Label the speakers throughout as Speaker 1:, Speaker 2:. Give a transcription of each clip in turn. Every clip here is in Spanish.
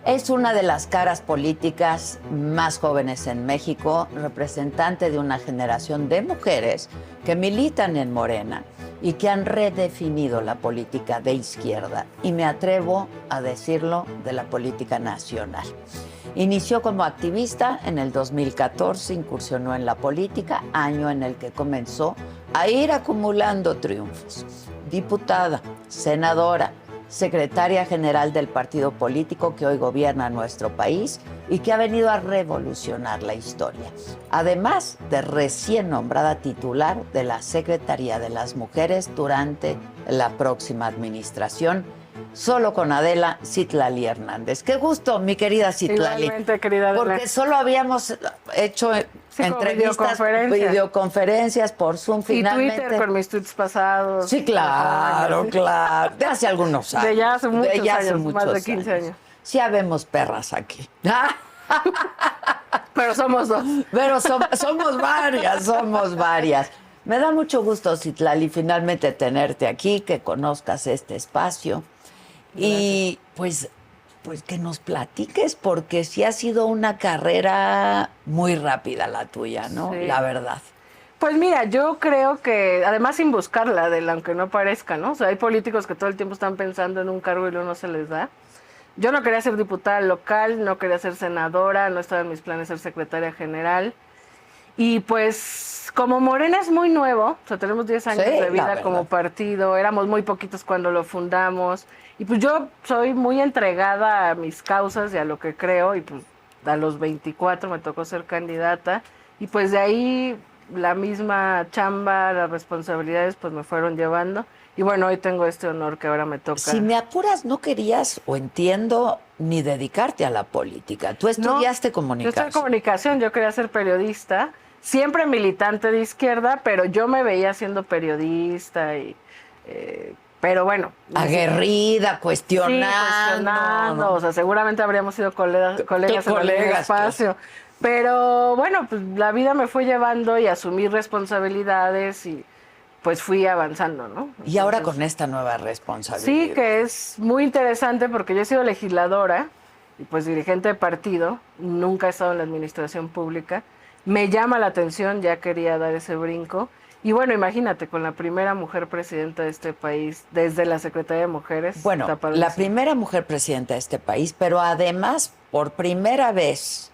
Speaker 1: Es una de las caras políticas más jóvenes en México, representante de una generación de mujeres que militan en Morena y que han redefinido la política de izquierda, y me atrevo a decirlo, de la política nacional. Inició como activista en el 2014, incursionó en la política, año en el que comenzó a ir acumulando triunfos. Diputada, senadora, secretaria general del partido político que hoy gobierna nuestro país y que ha venido a revolucionar la historia. Además de recién nombrada titular de la Secretaría de las Mujeres durante la próxima administración, solo con Adela Citlali Hernández. Qué gusto, mi querida Citlali.
Speaker 2: Igualmente, querida Adela.
Speaker 1: Porque solo habíamos hecho entrevistas, videoconferencias por Zoom, finalmente.
Speaker 2: Y Twitter con mis tweets pasados.
Speaker 1: Sí, claro, claro. De hace algunos años.
Speaker 2: De ya hace muchos
Speaker 1: hace
Speaker 2: años, más de 15 años.
Speaker 1: Sí, habemos perras aquí.
Speaker 2: Pero somos dos.
Speaker 1: Pero somos varias. Me da mucho gusto, Citlali, finalmente tenerte aquí, que conozcas este espacio. Gracias. Y pues que nos platiques, porque sí ha sido una carrera muy rápida la tuya, ¿no? Sí. La verdad.
Speaker 2: Pues mira, yo creo que, además sin buscarla, aunque no parezca, ¿no? O sea, hay políticos que todo el tiempo están pensando en un cargo y luego no se les da. Yo no quería ser diputada local, no quería ser senadora, no estaba en mis planes ser secretaria general. Y pues, como Morena es muy nuevo, o sea, tenemos 10 años de vida como partido, éramos muy poquitos cuando lo fundamos, y pues yo soy muy entregada a mis causas y a lo que creo, y pues a los 24 me tocó ser candidata, y pues de ahí la misma chamba, las responsabilidades pues me fueron llevando, y bueno, hoy tengo este honor que ahora me toca.
Speaker 1: Si me apuras, no querías, o entiendo, ni dedicarte a la política. Tú estudiaste comunicación.
Speaker 2: Yo estudié comunicación, yo quería ser periodista, siempre militante de izquierda, pero yo me veía siendo periodista y pero bueno.
Speaker 1: Aguerrida, cuestionando.
Speaker 2: Sí, cuestionando. O sea, seguramente habríamos sido colegas en el espacio. Pues. Pero bueno, pues la vida me fue llevando y asumí responsabilidades y pues fui avanzando, ¿no? Entonces,
Speaker 1: y ahora con esta nueva responsabilidad.
Speaker 2: Sí, que es muy interesante porque yo he sido legisladora y pues dirigente de partido, nunca he estado en la administración pública. Me llama la atención, ya quería dar ese brinco. Y bueno, imagínate, con la primera mujer presidenta de este país, desde la Secretaría de Mujeres.
Speaker 1: Bueno, la primera mujer presidenta de este país, pero además, por primera vez,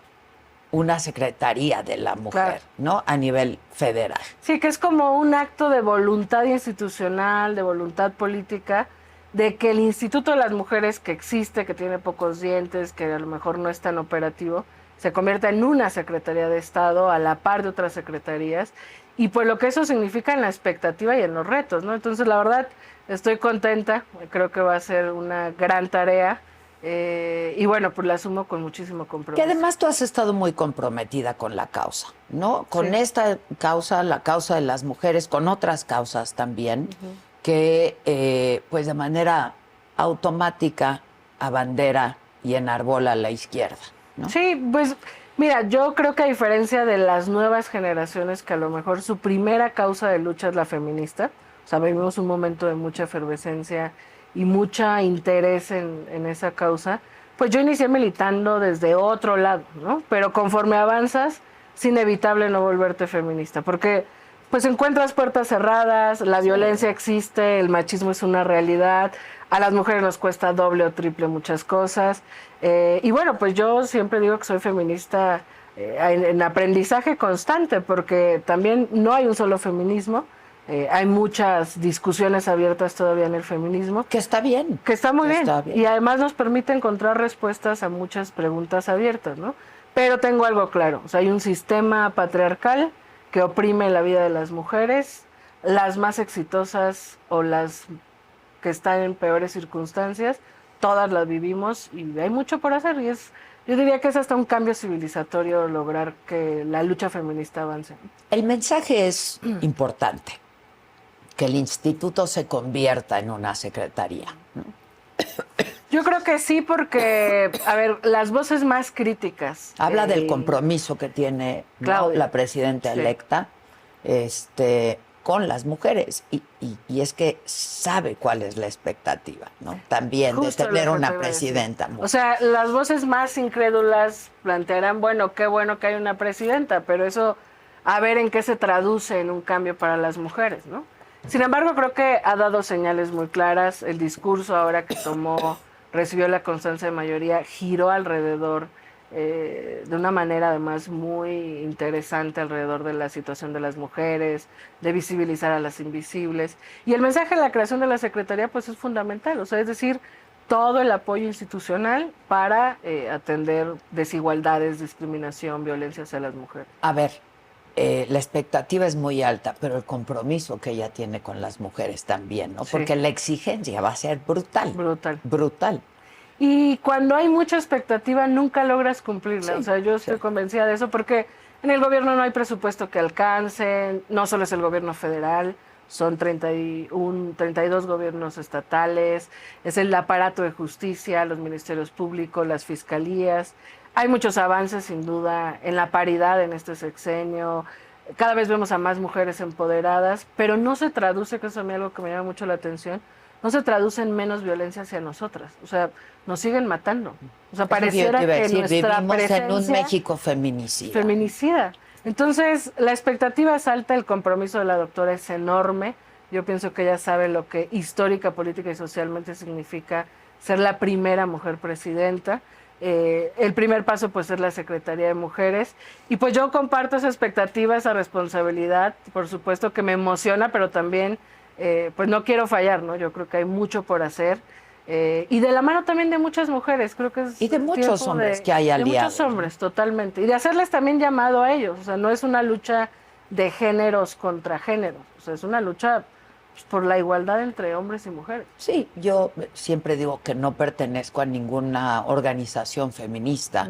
Speaker 1: una secretaría de la mujer, claro, ¿no? A nivel federal.
Speaker 2: Sí, que es como un acto de voluntad institucional, de voluntad política, de que el Instituto de las Mujeres que existe, que tiene pocos dientes, que a lo mejor no es tan operativo, se convierta en una Secretaría de Estado a la par de otras secretarías, y pues lo que eso significa en la expectativa y en los retos, ¿no? Entonces, la verdad, estoy contenta, creo que va a ser una gran tarea, y bueno, pues la asumo con muchísimo compromiso.
Speaker 1: Que además tú has estado muy comprometida con la causa, ¿no? Con esta causa, la causa de las mujeres, con otras causas también, que pues de manera automática abandera y enarbola la izquierda, ¿no?
Speaker 2: Sí, pues mira, yo creo que a diferencia de las nuevas generaciones que a lo mejor su primera causa de lucha es la feminista, o sea, vivimos un momento de mucha efervescencia y mucho interés en esa causa, pues yo inicié militando desde otro lado, ¿no? Pero conforme avanzas, es inevitable no volverte feminista, porque pues encuentras puertas cerradas, la violencia existe, el machismo es una realidad, a las mujeres nos cuesta doble o triple muchas cosas, y bueno, pues yo siempre digo que soy feminista en aprendizaje constante, porque también no hay un solo feminismo. Hay muchas discusiones abiertas todavía en el feminismo.
Speaker 1: Que está bien.
Speaker 2: Que está muy bien. Y además nos permite encontrar respuestas a muchas preguntas abiertas, ¿no? Pero tengo algo claro. O sea, hay un sistema patriarcal que oprime la vida de las mujeres, las más exitosas o las que están en peores circunstancias, todas las vivimos y hay mucho por hacer. Y yo diría que es hasta un cambio civilizatorio lograr que la lucha feminista avance.
Speaker 1: El mensaje es importante. Que el instituto se convierta en una secretaría, ¿no?
Speaker 2: Yo creo que sí, porque, a ver, las voces más críticas.
Speaker 1: Habla del compromiso que tiene, ¿no?, la presidenta electa, con las mujeres y es que sabe cuál es la expectativa, ¿no? También
Speaker 2: Justo
Speaker 1: de tener
Speaker 2: lo que
Speaker 1: una
Speaker 2: te iba a decir.
Speaker 1: presidenta mujer.
Speaker 2: O sea, las voces más incrédulas plantearán, bueno, qué bueno que hay una presidenta, pero eso a ver en qué se traduce en un cambio para las mujeres, ¿no? Sin embargo, creo que ha dado señales muy claras. El discurso ahora que tomó, recibió la constancia de mayoría, giró alrededor de una manera además muy interesante alrededor de la situación de las mujeres, de visibilizar a las invisibles. Y el mensaje de la creación de la Secretaría pues es fundamental, o sea, es decir, todo el apoyo institucional para atender desigualdades, discriminación, violencia hacia las mujeres.
Speaker 1: A ver, la expectativa es muy alta, pero el compromiso que ella tiene con las mujeres también, ¿no?
Speaker 2: Sí.
Speaker 1: Porque la exigencia va a ser brutal.
Speaker 2: Brutal.
Speaker 1: Brutal.
Speaker 2: Y cuando hay mucha expectativa nunca logras cumplirla.
Speaker 1: Sí,
Speaker 2: O sea, yo estoy convencida de eso porque en el gobierno no hay presupuesto que alcance, no solo es el gobierno federal, son 32 gobiernos estatales, es el aparato de justicia, los ministerios públicos, las fiscalías. Hay muchos avances sin duda en la paridad en este sexenio. Cada vez vemos a más mujeres empoderadas, pero no se traduce, que eso a mí algo que me llama mucho la atención, no se traduce en menos violencia hacia nosotras. O sea, nos siguen matando. O sea, pareciera que nuestra
Speaker 1: vivimos
Speaker 2: presencia
Speaker 1: en un México feminicida.
Speaker 2: feminicida. Entonces, la expectativa es alta, el compromiso de la doctora es enorme. Yo pienso que ella sabe lo que histórica, política y socialmente significa ser la primera mujer presidenta. El primer paso pues es la Secretaría de Mujeres y pues yo comparto esa expectativa, esa responsabilidad, por supuesto que me emociona, pero también pues no quiero fallar, ¿no? Yo creo que hay mucho por hacer y de la mano también de muchas mujeres, creo que es
Speaker 1: Y de muchos hombres que hay
Speaker 2: de
Speaker 1: aliados.
Speaker 2: muchos hombres, totalmente, y de hacerles también llamado a ellos, o sea, no es una lucha de géneros contra géneros, o sea, es una lucha pues, por la igualdad entre hombres y mujeres.
Speaker 1: Sí, yo siempre digo que no pertenezco a ninguna organización feminista,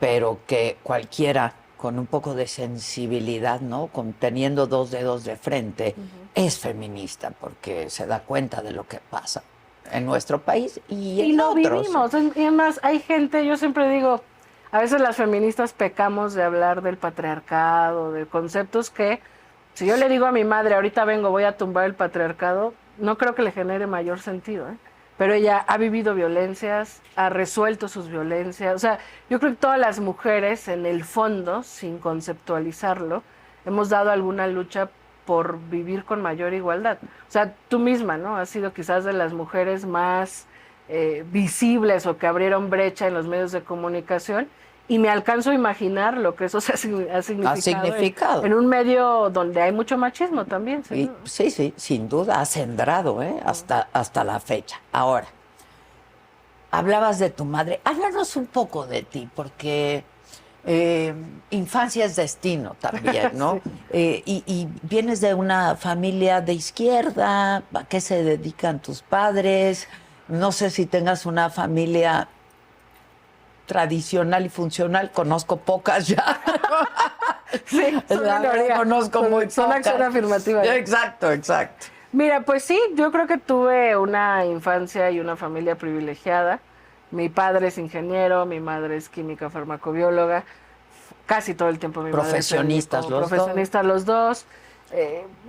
Speaker 1: pero que cualquiera con un poco de sensibilidad, ¿no? Teniendo dos dedos de frente, es feminista porque se da cuenta de lo que pasa en nuestro país y en
Speaker 2: lo
Speaker 1: otros.
Speaker 2: vivimos. Y además hay gente, yo siempre digo, a veces las feministas pecamos de hablar del patriarcado, de conceptos que, si yo le digo a mi madre, ahorita vengo, voy a tumbar el patriarcado, no creo que le genere mayor sentido, ¿eh? Pero ella ha vivido violencias, ha resuelto sus violencias. O sea, yo creo que todas las mujeres, en el fondo, sin conceptualizarlo, hemos dado alguna lucha por vivir con mayor igualdad. O sea, tú misma, ¿no? Has sido quizás de las mujeres más visibles o que abrieron brecha en los medios de comunicación y me alcanzo a imaginar lo que eso ha significado en un medio donde hay mucho machismo también.
Speaker 1: Sí, sí, sin duda, ha sembrado, hasta la fecha. Ahora, hablabas de tu madre, háblanos un poco de ti, porque infancia es destino también, ¿no? Sí. Y vienes de una familia de izquierda, ¿a qué se dedican tus padres? No sé si tengas una familia tradicional y funcional, conozco pocas ya.
Speaker 2: Sí,
Speaker 1: conozco muy pocas.
Speaker 2: Son acción afirmativa.
Speaker 1: Exacto.
Speaker 2: Mira, pues sí, yo creo que tuve una infancia y una familia privilegiada. Mi padre es ingeniero, mi madre es química farmacobióloga. Casi todo el tiempo mi
Speaker 1: profesionistas
Speaker 2: madre profesionistas los dos.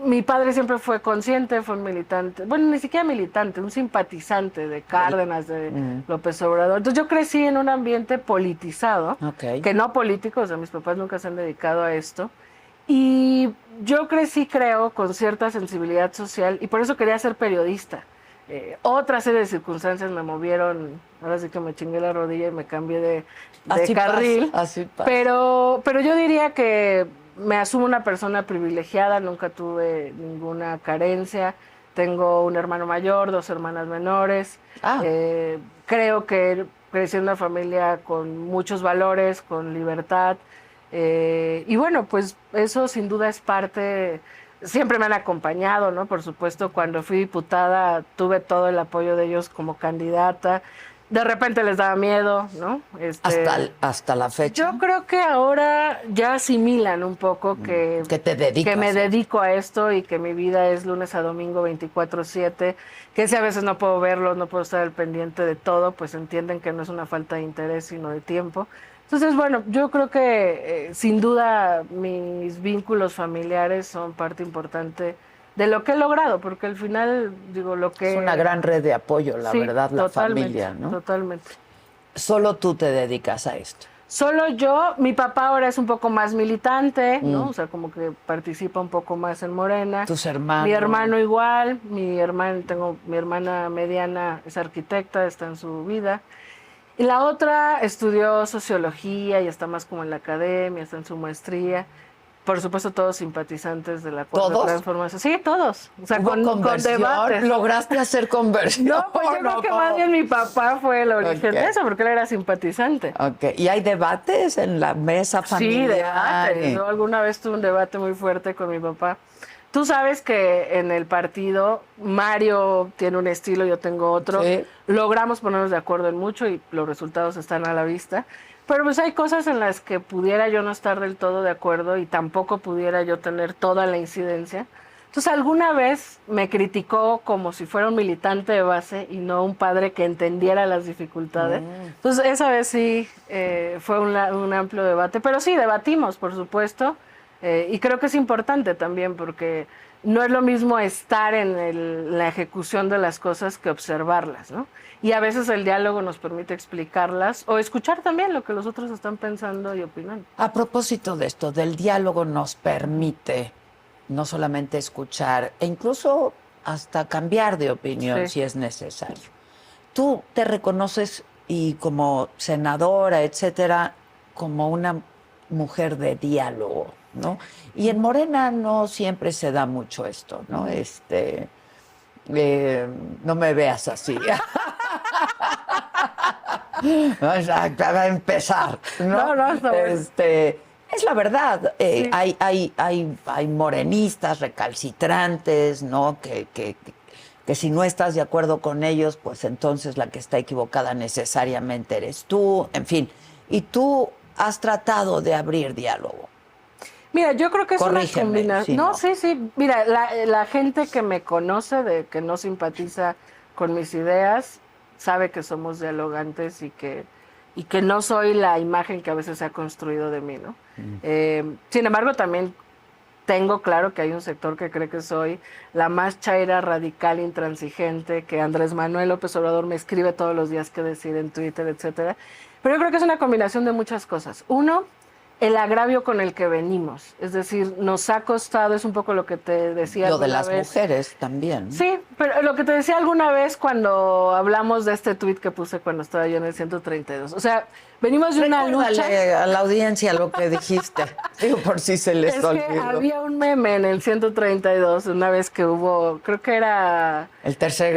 Speaker 2: Mi padre siempre fue consciente, fue un militante, bueno, ni siquiera militante, un simpatizante de Cárdenas, de López Obrador. Entonces yo crecí en un ambiente politizado, que no político, o sea, mis papás nunca se han dedicado a esto. Y yo crecí, creo, con cierta sensibilidad social y por eso quería ser periodista. Otra serie de circunstancias me movieron, ahora sí que me chingué la rodilla y me cambié de carril.
Speaker 1: Así pasa.
Speaker 2: Pero yo diría que me asumo una persona privilegiada, nunca tuve ninguna carencia. Tengo un hermano mayor, 2 hermanas menores. Creo que crecí en una familia con muchos valores, con libertad. Y bueno, pues eso sin duda es parte, siempre me han acompañado, ¿no? Por supuesto, cuando fui diputada tuve todo el apoyo de ellos como candidata. De repente les daba miedo, ¿no?
Speaker 1: Hasta la fecha.
Speaker 2: Yo creo que ahora ya asimilan un poco que me dedico a esto y que mi vida es lunes a domingo 24/7, que si a veces no puedo verlos, no puedo estar al pendiente de todo, pues entienden que no es una falta de interés, sino de tiempo. Entonces, bueno, yo creo que sin duda mis vínculos familiares son parte importante de lo que he logrado, porque al final, digo, lo que...
Speaker 1: Es una gran red de apoyo, la
Speaker 2: Sí,
Speaker 1: verdad, la
Speaker 2: totalmente,
Speaker 1: familia, ¿no?
Speaker 2: Totalmente.
Speaker 1: Solo tú te dedicas a esto.
Speaker 2: Solo yo, mi papá ahora es un poco más militante, ¿no? O sea, como que participa un poco más en Morena.
Speaker 1: Tus hermanos.
Speaker 2: Mi hermano igual, tengo mi hermana mediana, es arquitecta, está en su vida. Y la otra estudió sociología y está más como en la academia, está en su maestría. Por supuesto, todos simpatizantes de la Cuarta Transformación. Sí, todos. O sea, con debates.
Speaker 1: ¿Lograste hacer conversión?
Speaker 2: No, pues yo creo que más bien mi papá fue el origen de eso, porque él era simpatizante.
Speaker 1: Ok. ¿Y hay debates en la mesa familiar?
Speaker 2: Sí, debates. Yo alguna vez tuve un debate muy fuerte con mi papá. Tú sabes que en el partido Mario tiene un estilo, yo tengo otro.
Speaker 1: Sí.
Speaker 2: Logramos ponernos de acuerdo en mucho y los resultados están a la vista. Pero pues hay cosas en las que pudiera yo no estar del todo de acuerdo y tampoco pudiera yo tener toda la incidencia. Entonces alguna vez me criticó como si fuera un militante de base y no un padre que entendiera las dificultades. Entonces esa vez sí fue un amplio debate, pero sí, debatimos, por supuesto. Y creo que es importante también porque no es lo mismo estar en la ejecución de las cosas que observarlas, ¿no? Y a veces el diálogo nos permite explicarlas o escuchar también lo que los otros están pensando y opinando.
Speaker 1: A propósito de esto, del diálogo nos permite no solamente escuchar, e incluso hasta cambiar de opinión si es necesario. Tú te reconoces y como senadora, etcétera, como una mujer de diálogo, ¿no? Y en Morena no siempre se da mucho esto, ¿no? No me veas así. Va a empezar, ¿no?
Speaker 2: No, está bueno.
Speaker 1: Es la verdad.
Speaker 2: Sí.
Speaker 1: Hay morenistas recalcitrantes, ¿no? Que si no estás de acuerdo con ellos, pues entonces la que está equivocada necesariamente eres tú. En fin, y tú has tratado de abrir diálogo.
Speaker 2: Mira, yo creo que es una combinación.
Speaker 1: Si
Speaker 2: no, sí. Mira, la gente que me conoce, que no simpatiza con mis ideas, sabe que somos dialogantes y que no soy la imagen que a veces se ha construido de mí, ¿no? Sin embargo, también tengo claro que hay un sector que cree que soy la más chaira, radical, intransigente, que Andrés Manuel López Obrador me escribe todos los días qué decir en Twitter, etcétera. Pero yo creo que es una combinación de muchas cosas. Uno, el agravio con el que venimos. Es decir, nos ha costado, es un poco lo que te decía
Speaker 1: Lo de
Speaker 2: alguna
Speaker 1: las
Speaker 2: vez.
Speaker 1: mujeres también.
Speaker 2: Sí, pero lo que te decía alguna vez cuando hablamos de este tuit que puse cuando estaba yo en el 132. O sea, venimos de una lucha.
Speaker 1: Recuérdale a la audiencia lo que dijiste. Digo, por si se les olvidó.
Speaker 2: Que había un meme en el 132, una vez que hubo, creo que era...
Speaker 1: El tercer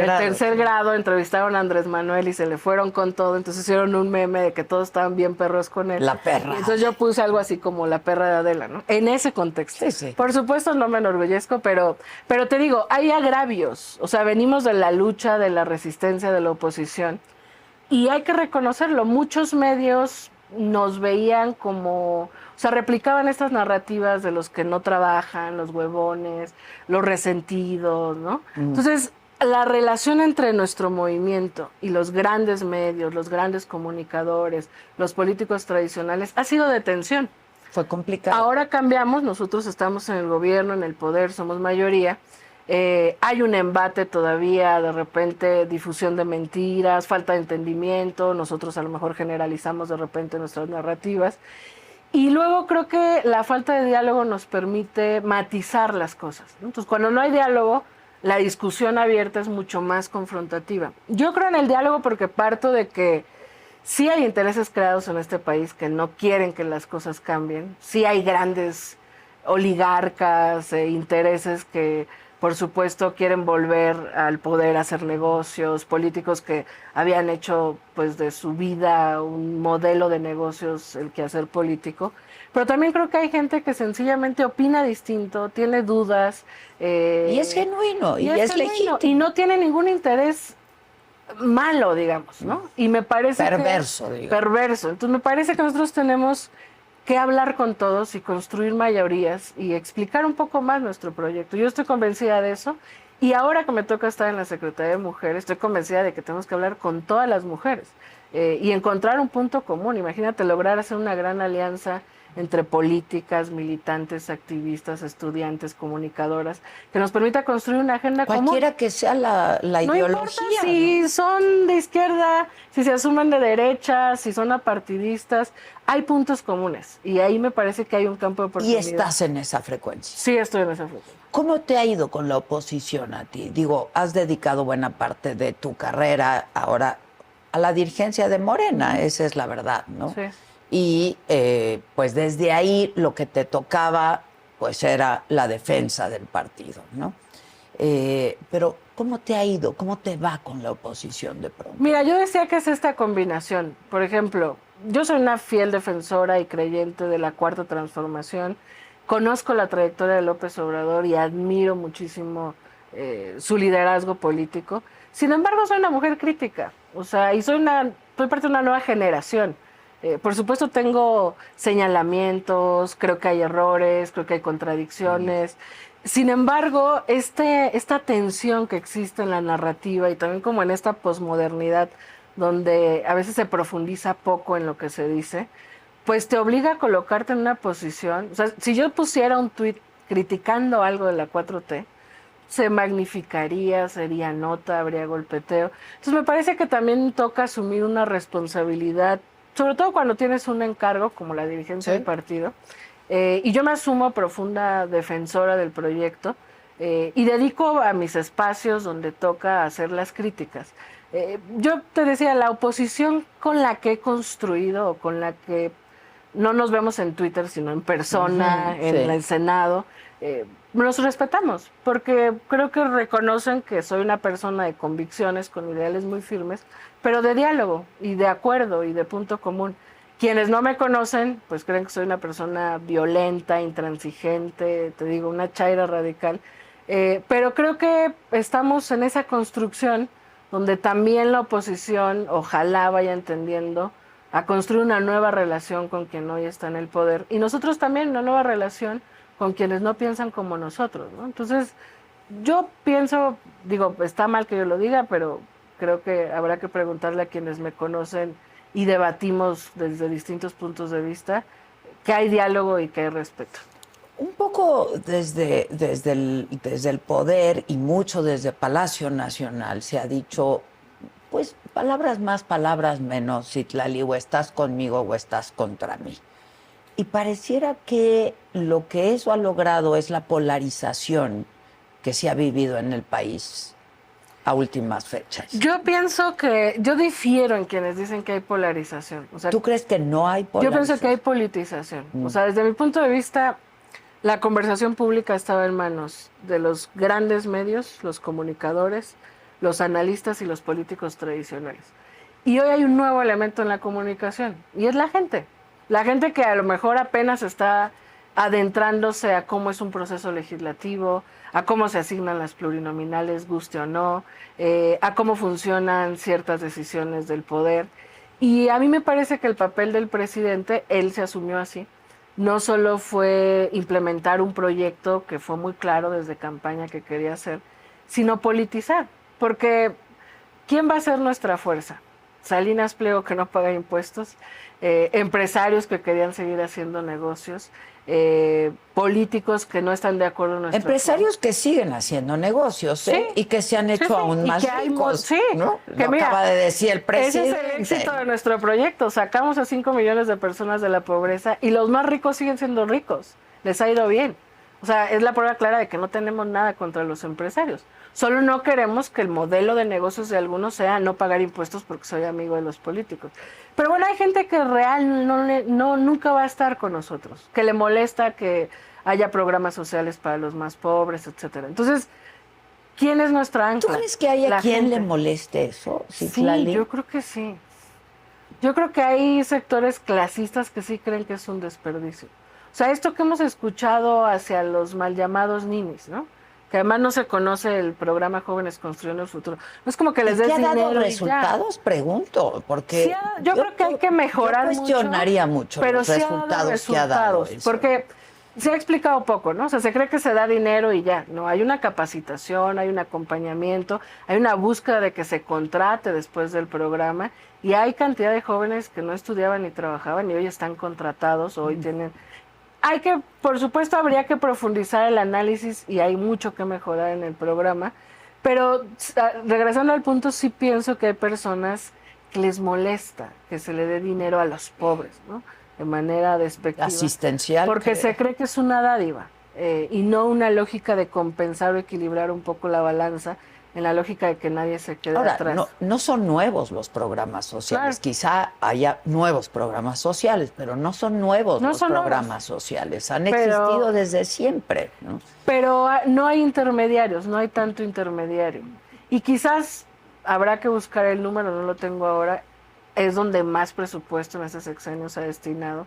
Speaker 1: grado.
Speaker 2: Entrevistaron a Andrés Manuel y se le fueron con todo, entonces hicieron un meme de que todos estaban bien perros con él.
Speaker 1: La perra.
Speaker 2: Y entonces yo puse algo así como la perra de Adela, ¿no? En ese contexto.
Speaker 1: Sí.
Speaker 2: Por supuesto no me enorgullezco, pero te digo, hay agravios. O sea, venimos de la lucha, de la resistencia, de la oposición. Y hay que reconocerlo. Muchos medios nos veían como... O sea, replicaban estas narrativas de los que no trabajan, los huevones, los resentidos, ¿no? Entonces, la relación entre nuestro movimiento y los grandes medios, los grandes comunicadores, los políticos tradicionales, ha sido de tensión.
Speaker 1: Fue complicado.
Speaker 2: Ahora cambiamos, nosotros estamos en el gobierno, en el poder, somos mayoría. Hay un embate todavía, de repente difusión de mentiras, falta de entendimiento, nosotros a lo mejor generalizamos de repente nuestras narrativas. Y luego creo que la falta de diálogo nos permite matizar las cosas, ¿no? Entonces, cuando no hay diálogo, la discusión abierta es mucho más confrontativa. Yo creo en el diálogo porque parto de que sí hay intereses creados en este país que no quieren que las cosas cambien. Sí hay grandes oligarcas e intereses que, por supuesto, quieren volver al poder a hacer negocios, políticos que habían hecho pues de su vida un modelo de negocios, el quehacer político. Pero también creo que hay gente que sencillamente opina distinto, tiene dudas.
Speaker 1: Y es genuino, y es legítimo.
Speaker 2: Y no tiene ningún interés malo, digamos, ¿no? Y me parece
Speaker 1: perverso, digamos.
Speaker 2: Perverso. Entonces me parece que nosotros tenemos que hablar con todos y construir mayorías y explicar un poco más nuestro proyecto. Yo estoy convencida de eso y ahora que me toca estar en la Secretaría de Mujeres, estoy convencida de que tenemos que hablar con todas las mujeres y encontrar un punto común. Imagínate lograr hacer una gran alianza entre políticas, militantes, activistas, estudiantes, comunicadoras, que nos permita construir una agenda común.
Speaker 1: Cualquiera que sea la
Speaker 2: No
Speaker 1: ideología.
Speaker 2: importa si son de izquierda, si se asumen de derecha, si son apartidistas, hay puntos comunes. Y ahí me parece que hay un campo de
Speaker 1: Y
Speaker 2: oportunidad.
Speaker 1: estás en esa frecuencia.
Speaker 2: Sí, estoy en esa frecuencia.
Speaker 1: ¿Cómo te ha ido con la oposición a ti? Digo, has dedicado buena parte de tu carrera ahora a la dirigencia de Morena, esa es la verdad, ¿no?
Speaker 2: Sí.
Speaker 1: Y pues desde ahí lo que te tocaba pues era la defensa del partido, ¿no? Pero ¿cómo te ha ido? ¿Cómo te va con la oposición de pronto?
Speaker 2: Mira, yo decía que es esta combinación. Por ejemplo, yo soy una fiel defensora y creyente de la Cuarta Transformación. Conozco la trayectoria de López Obrador y admiro muchísimo su liderazgo político. Sin embargo, soy una mujer crítica. O sea, y soy parte de una nueva generación. Por supuesto tengo señalamientos, creo que hay errores, creo que hay contradicciones. Sin embargo, esta tensión que existe en la narrativa y también como en esta posmodernidad donde a veces se profundiza poco en lo que se dice, pues te obliga a colocarte en una posición. O sea, si yo pusiera un tuit criticando algo de la 4T, se magnificaría, sería nota, habría golpeteo. Entonces me parece que también toca asumir una responsabilidad, sobre todo cuando tienes un encargo como la dirigencia del partido. Y yo me asumo profunda defensora del proyecto y dedico a mis espacios donde toca hacer las críticas. Yo te decía, la oposición con la que he construido o con la que no nos vemos en Twitter, sino en persona, en el Senado, nos respetamos, porque creo que reconocen que soy una persona de convicciones, con ideales muy firmes, pero de diálogo y de acuerdo y de punto común. Quienes no me conocen, pues creen que soy una persona violenta, intransigente, te digo, una chaira radical. Pero creo que estamos en esa construcción donde también la oposición ojalá vaya entendiendo a construir una nueva relación con quien hoy está en el poder. Y nosotros también una nueva relación con quienes no piensan como nosotros, ¿no? Entonces, yo pienso, digo, está mal que yo lo diga, pero creo que habrá que preguntarle a quienes me conocen y debatimos desde distintos puntos de vista, que hay diálogo y que hay respeto.
Speaker 1: Un poco desde el poder y mucho desde Palacio Nacional se ha dicho, pues, palabras más, palabras menos, Citlali, o estás conmigo o estás contra mí. Y pareciera que lo que eso ha logrado es la polarización que se ha vivido en el país a últimas fechas.
Speaker 2: Yo pienso que, yo difiero en quienes dicen que hay polarización. O sea,
Speaker 1: ¿tú crees que no hay polarización?
Speaker 2: Yo pienso que hay politización. O sea, desde mi punto de vista, la conversación pública estaba en manos de los grandes medios, los comunicadores, los analistas y los políticos tradicionales. Y hoy hay un nuevo elemento en la comunicación, y es la gente. La gente que a lo mejor apenas está adentrándose a cómo es un proceso legislativo, a cómo se asignan las plurinominales, guste o no, a cómo funcionan ciertas decisiones del poder. Y a mí me parece que el papel del presidente, él se asumió así, no solo fue implementar un proyecto que fue muy claro desde campaña que quería hacer, sino politizar. Porque ¿quién va a ser nuestra fuerza? Salinas Pliego, que no paga impuestos, empresarios que querían seguir haciendo negocios, políticos que no están de acuerdo en nuestro
Speaker 1: empresarios plan. Que siguen haciendo negocios, ¿eh? Sí. Y que se han hecho aún más ricos, ¿no?
Speaker 2: Que
Speaker 1: lo
Speaker 2: mira,
Speaker 1: acaba de decir el presidente.
Speaker 2: Ese es el éxito de nuestro proyecto. Sacamos a 5 millones de personas de la pobreza y los más ricos siguen siendo ricos. Les ha ido bien. O sea, es la prueba clara de que no tenemos nada contra los empresarios. Solo no queremos que el modelo de negocios de algunos sea no pagar impuestos porque soy amigo de los políticos. Pero bueno, hay gente que nunca va a estar con nosotros, que le molesta que haya programas sociales para los más pobres, etcétera. Entonces, ¿quién es nuestra ancla?
Speaker 1: ¿Tú crees que hay a quien le moleste eso?
Speaker 2: Sí, yo creo que sí. Yo creo que hay sectores clasistas que sí creen que es un desperdicio. O sea, esto que hemos escuchado hacia los mal llamados ninis, ¿no? Que además no se conoce el programa Jóvenes Construyendo el Futuro. No es como que les des dinero.
Speaker 1: ¿Qué ha dado resultados? Pregunto, porque
Speaker 2: sí, yo creo que hay que mejorar
Speaker 1: mucho. Yo cuestionaría mucho
Speaker 2: pero
Speaker 1: los resultados que ha dado eso.
Speaker 2: Porque se ha explicado poco, ¿no? O sea, se cree que se da dinero y ya. No, hay una capacitación, hay un acompañamiento, hay una búsqueda de que se contrate después del programa y hay cantidad de jóvenes que no estudiaban ni trabajaban y hoy están contratados, hoy tienen... Hay que, por supuesto, habría que profundizar el análisis y hay mucho que mejorar en el programa, pero regresando al punto, sí pienso que hay personas que les molesta que se le dé dinero a los pobres, ¿no? De manera despectiva.
Speaker 1: Asistencial.
Speaker 2: Porque se cree que es una dádiva y no una lógica de compensar o equilibrar un poco la balanza en la lógica de que nadie se quede
Speaker 1: Ahora,
Speaker 2: atrás.
Speaker 1: no son nuevos los programas sociales. Claro. Quizá haya nuevos programas sociales, pero no son nuevos los programas sociales. Han existido desde siempre, ¿no?
Speaker 2: Pero no hay intermediarios, no hay tanto intermediario. Y quizás habrá que buscar el número, no lo tengo ahora, es donde más presupuesto en este sexenio se ha destinado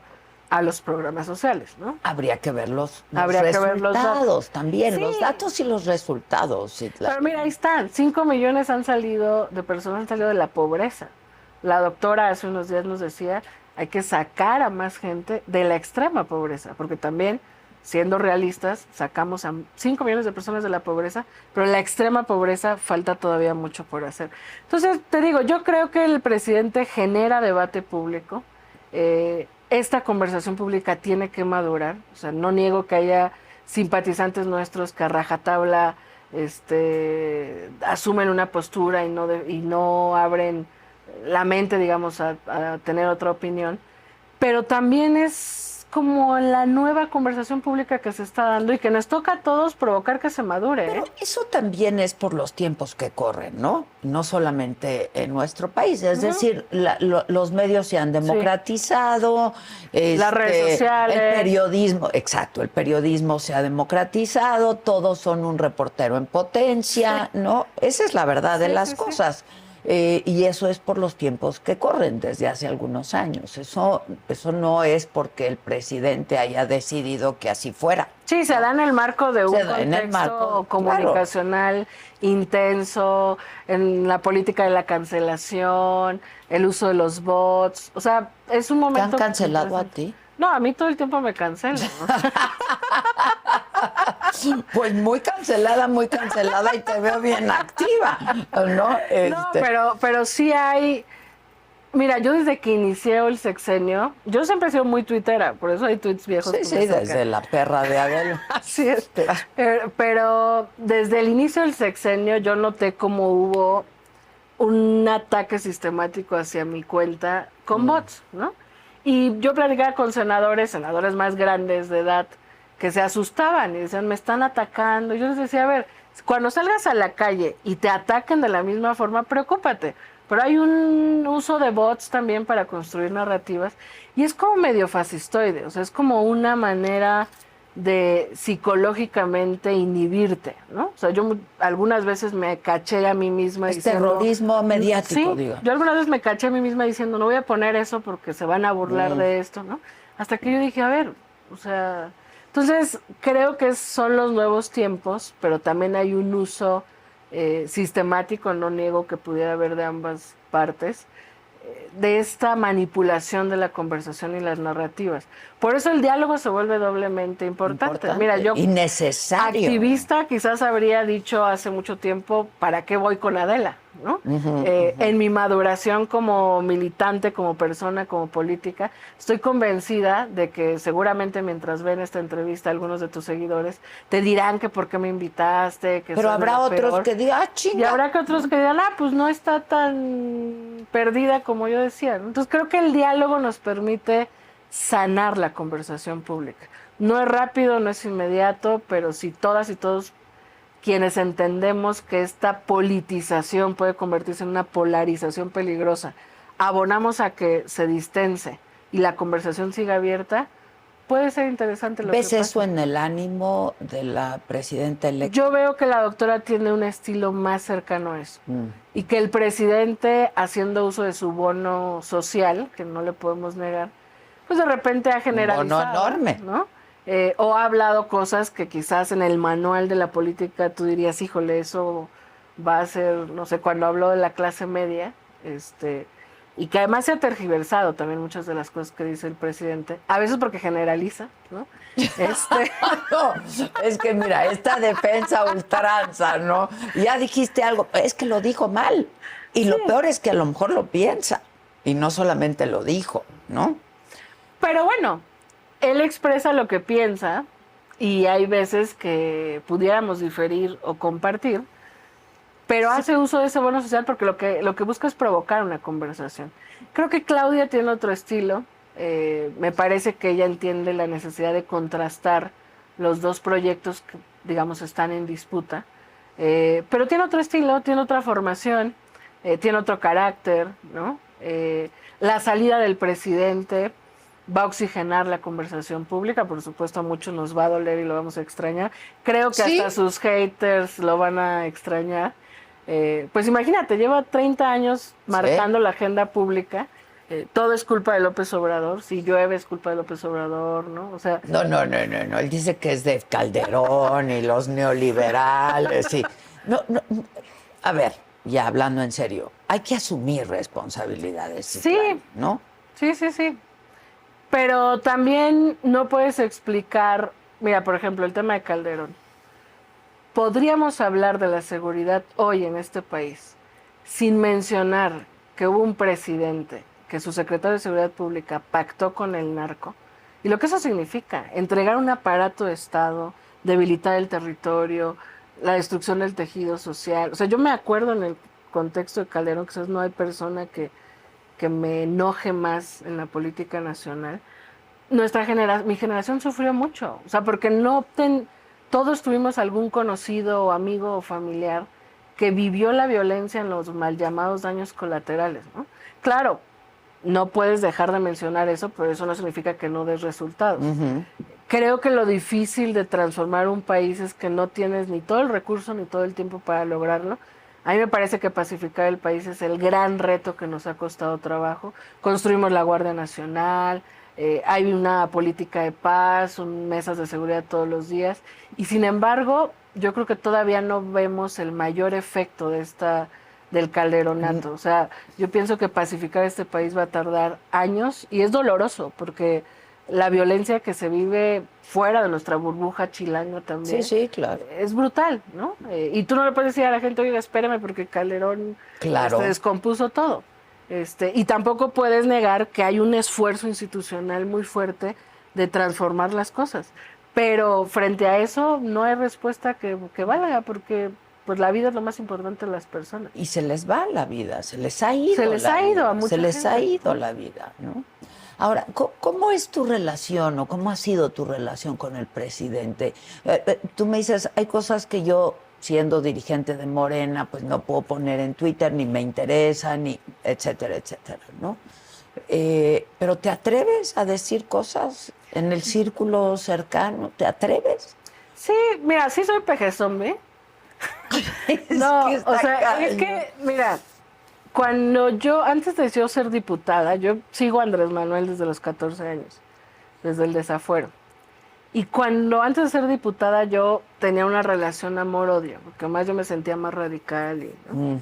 Speaker 2: a los programas sociales, ¿no?
Speaker 1: Habría que ver los resultados también,
Speaker 2: sí.
Speaker 1: Los datos y los resultados. Sí, claro.
Speaker 2: Pero mira, ahí están, 5 millones de personas han salido de la pobreza. La doctora hace unos días nos decía, hay que sacar a más gente de la extrema pobreza, porque también, siendo realistas, sacamos a 5 millones de personas de la pobreza, pero en la extrema pobreza falta todavía mucho por hacer. Entonces, te digo, yo creo que el presidente genera debate público, esta conversación pública tiene que madurar, o sea, no niego que haya simpatizantes nuestros que a rajatabla asumen una postura y no abren la mente, digamos, a tener otra opinión, pero también es como la nueva conversación pública que se está dando y que nos toca a todos provocar que se madure.
Speaker 1: Pero eso también es por los tiempos que corren, ¿no? No solamente en nuestro país, es decir, los medios se han democratizado,
Speaker 2: las redes sociales,
Speaker 1: el periodismo, exacto, el periodismo se ha democratizado, todos son un reportero en potencia, ¿no? Esa es la verdad de las cosas. Y eso es por los tiempos que corren desde hace algunos años. Eso no es porque el presidente haya decidido que así fuera.
Speaker 2: Sí, se da en el marco de un contexto comunicacional intenso, en la política de la cancelación, el uso de los bots. O sea, es un momento...
Speaker 1: ¿Te han cancelado a ti?
Speaker 2: No, a mí todo el tiempo me cancelan, ¿no?
Speaker 1: Pues muy cancelada y te veo bien activa, ¿no?
Speaker 2: No, pero sí hay... Mira, yo desde que inicié el sexenio, yo siempre he sido muy tuitera, por eso hay tweets viejos.
Speaker 1: Sí, desde la perra de Adel.
Speaker 2: Así es. Pero desde el inicio del sexenio yo noté como hubo un ataque sistemático hacia mi cuenta con bots, ¿no? Y yo platicaba con senadores más grandes de edad que se asustaban y decían, me están atacando. Y yo les decía, a ver, cuando salgas a la calle y te ataquen de la misma forma, preocúpate. Pero hay un uso de bots también para construir narrativas y es como medio fascistoide, o sea, es como una manera de psicológicamente inhibirte, ¿no? O sea, yo algunas veces me caché a mí misma diciendo...
Speaker 1: terrorismo mediático, digo.
Speaker 2: Yo algunas veces me caché a mí misma diciendo, no voy a poner eso porque se van a burlar de esto, ¿no? Hasta que yo dije, a ver, o sea... Entonces, creo que son los nuevos tiempos, pero también hay un uso sistemático, no niego que pudiera haber de ambas partes, de esta manipulación de la conversación y las narrativas. Por eso el diálogo se vuelve doblemente importante. Mira, yo,
Speaker 1: y necesario.
Speaker 2: Activista, quizás habría dicho hace mucho tiempo, ¿para qué voy con Adela? ¿No? En mi maduración como militante, como persona, como política, estoy convencida de que seguramente mientras ven esta entrevista algunos de tus seguidores te dirán que por qué me invitaste, que
Speaker 1: pero habrá otros
Speaker 2: peor.
Speaker 1: Que digan, chinga.
Speaker 2: Y habrá que otros que digan, pues no está tan perdida como yo decía. Entonces creo que el diálogo nos permite sanar la conversación pública. No es rápido, no es inmediato, pero si todas y todos quienes entendemos que esta politización puede convertirse en una polarización peligrosa, abonamos a que se distense y la conversación siga abierta, puede ser interesante.
Speaker 1: ¿Ves eso en el ánimo de la presidenta electa?
Speaker 2: Yo veo que la doctora tiene un estilo más cercano a eso. Y que el presidente, haciendo uso de su bono social, que no le podemos negar, pues de repente ha generalizado.
Speaker 1: Un bono enorme.
Speaker 2: ¿No? O ha hablado cosas que quizás en el manual de la política tú dirías, híjole, eso va a ser, no sé, cuando habló de la clase media, y que además se ha tergiversado también muchas de las cosas que dice el presidente, a veces porque generaliza, ¿no?
Speaker 1: No, es que mira, esta defensa ultranza, ¿no? Ya dijiste algo, es que lo dijo mal. Y lo peor es que a lo mejor lo piensa. Y no solamente lo dijo, ¿no?
Speaker 2: Pero bueno, él expresa lo que piensa y hay veces que pudiéramos diferir o compartir, pero hace uso de ese bono social porque lo que busca es provocar una conversación. Creo que Claudia tiene otro estilo. Me parece que ella entiende la necesidad de contrastar los dos proyectos que, digamos, están en disputa. Pero tiene otro estilo, tiene otra formación, tiene otro carácter, ¿no? La salida del presidente va a oxigenar la conversación pública, por supuesto a muchos nos va a doler y lo vamos a extrañar. Creo que
Speaker 1: ¿Sí?
Speaker 2: hasta sus haters lo van a extrañar. Pues imagínate, lleva 30 años marcando la agenda pública. Todo es culpa de López Obrador. Si llueve es culpa de López Obrador, ¿no? O sea,
Speaker 1: No. Él dice que es de Calderón y los neoliberales. Y... No. A ver, ya hablando en serio, hay que asumir responsabilidades.
Speaker 2: Sí,
Speaker 1: claro, ¿no?
Speaker 2: sí. Pero también no puedes explicar, mira, por ejemplo, el tema de Calderón. Podríamos hablar de la seguridad hoy en este país sin mencionar que hubo un presidente, que su secretario de Seguridad Pública pactó con el narco. Y lo que eso significa, entregar un aparato de Estado, debilitar el territorio, la destrucción del tejido social. O sea, yo me acuerdo en el contexto de Calderón, que no hay persona que me enoje más en la política nacional. Mi generación sufrió mucho, o sea, porque todos tuvimos algún conocido o amigo o familiar que vivió la violencia en los mal llamados daños colaterales, ¿no? Claro, no puedes dejar de mencionar eso, pero eso no significa que no des resultados. Creo que lo difícil de transformar un país es que no tienes ni todo el recurso ni todo el tiempo para lograrlo. A mí me parece que pacificar el país es el gran reto que nos ha costado trabajo. Construimos la Guardia Nacional, hay una política de paz, mesas de seguridad todos los días. Y sin embargo, yo creo que todavía no vemos el mayor efecto del calderonato. O sea, yo pienso que pacificar este país va a tardar años y es doloroso porque la violencia que se vive fuera de nuestra burbuja chilanga también.
Speaker 1: Sí, claro.
Speaker 2: Es brutal, ¿no? Y tú no le puedes decir a la gente, oiga, espérame porque Calderón descompuso todo. Y tampoco puedes negar que hay un esfuerzo institucional muy fuerte de transformar las cosas. Pero frente a eso no hay respuesta que valga porque pues la vida es lo más importante de las personas.
Speaker 1: Y se les va la vida, se les ha ido.
Speaker 2: Se les ha ido a mucha gente.
Speaker 1: Se les ha ido la vida, ¿no? Ahora, ¿cómo es tu relación o cómo ha sido tu relación con el presidente? Tú me dices, hay cosas que yo, siendo dirigente de Morena, pues no puedo poner en Twitter, ni me interesan, ni etcétera, ¿no? Pero ¿te atreves a decir cosas en el círculo cercano? ¿Te atreves?
Speaker 2: Sí, mira, sí soy pejezombie. Es que, mira, antes de yo ser diputada, yo sigo a Andrés Manuel desde los 14 años, desde el desafuero. Y antes de ser diputada, yo tenía una relación amor-odio, porque más yo me sentía más radical. ¿No?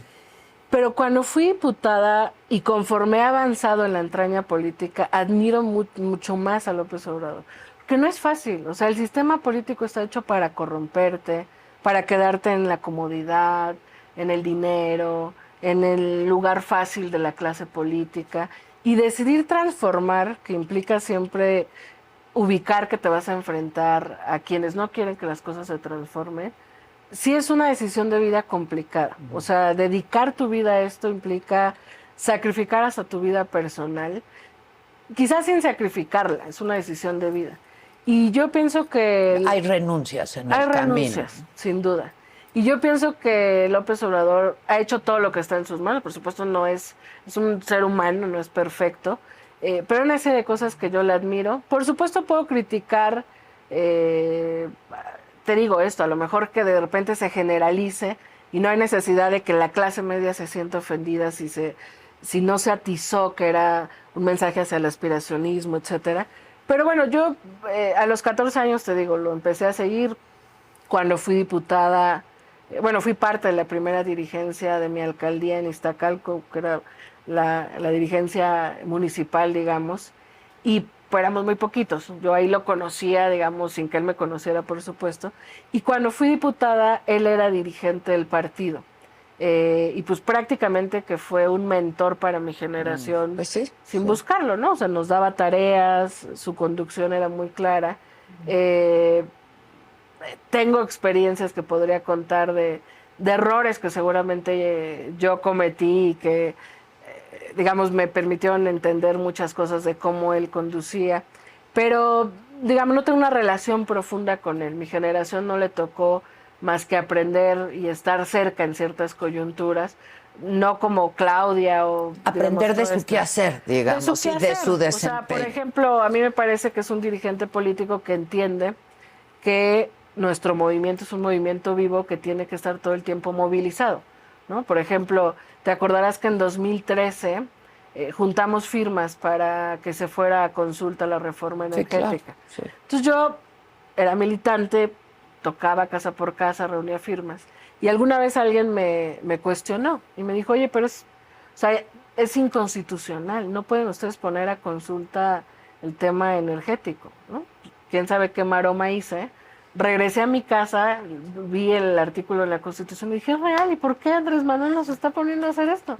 Speaker 2: Pero cuando fui diputada y conforme he avanzado en la entraña política, admiro mucho más a López Obrador. Porque no es fácil, o sea, el sistema político está hecho para corromperte, para quedarte en la comodidad, en el dinero, en el lugar fácil de la clase política, y decidir transformar, que implica siempre ubicar que te vas a enfrentar a quienes no quieren que las cosas se transformen, sí es una decisión de vida complicada. O sea, dedicar tu vida a esto implica sacrificar hasta tu vida personal, quizás sin sacrificarla, es una decisión de vida. Y yo pienso que...
Speaker 1: Hay renuncias en el camino.
Speaker 2: Hay renuncias, sin duda. Y yo pienso que López Obrador ha hecho todo lo que está en sus manos. Por supuesto, es un ser humano, no es perfecto. Pero hay una serie de cosas que yo le admiro. Por supuesto, puedo criticar, te digo esto, a lo mejor que de repente se generalice y no hay necesidad de que la clase media se sienta ofendida si no se atizó que era un mensaje hacia el aspiracionismo, etcétera. Pero bueno, yo a los 14 años, te digo, lo empecé a seguir. Cuando fui diputada, bueno, fui parte de la primera dirigencia de mi alcaldía en Iztacalco, que era la dirigencia municipal, digamos, y pues éramos muy poquitos. Yo ahí lo conocía, digamos, sin que él me conociera, por supuesto. Y cuando fui diputada, él era dirigente del partido. Y pues prácticamente que fue un mentor para mi generación,
Speaker 1: Pues sí,
Speaker 2: sin
Speaker 1: sí.
Speaker 2: buscarlo, ¿no? O sea, nos daba tareas, su conducción era muy clara. Eh, Tengo experiencias que podría contar de errores que seguramente yo cometí y que, digamos, me permitieron entender muchas cosas de cómo él conducía. Pero, digamos, no tengo una relación profunda con él. Mi generación no le tocó más que aprender y estar cerca en ciertas coyunturas, no como Claudia o...
Speaker 1: Aprender
Speaker 2: digamos,
Speaker 1: de
Speaker 2: todo
Speaker 1: su
Speaker 2: esto.
Speaker 1: quehacer,
Speaker 2: De
Speaker 1: digamos,
Speaker 2: su
Speaker 1: y de
Speaker 2: quehacer.
Speaker 1: su
Speaker 2: O sea, por
Speaker 1: desempeño.
Speaker 2: ejemplo, a mí me parece que es un dirigente político que entiende que nuestro movimiento es un movimiento vivo que tiene que estar todo el tiempo movilizado, ¿no? Por ejemplo, te acordarás que en 2013 juntamos firmas para que se fuera a consulta la reforma
Speaker 1: Sí, claro.
Speaker 2: energética.
Speaker 1: Sí.
Speaker 2: Entonces yo era militante, tocaba casa por casa, reunía firmas, y alguna vez alguien me cuestionó y me dijo, oye, pero o sea, es inconstitucional, no pueden ustedes poner a consulta el tema energético, ¿no? Quién sabe qué maroma hice. Regresé a mi casa, vi el artículo de la Constitución y dije, es real, ¿y por qué Andrés Manuel nos está poniendo a hacer esto?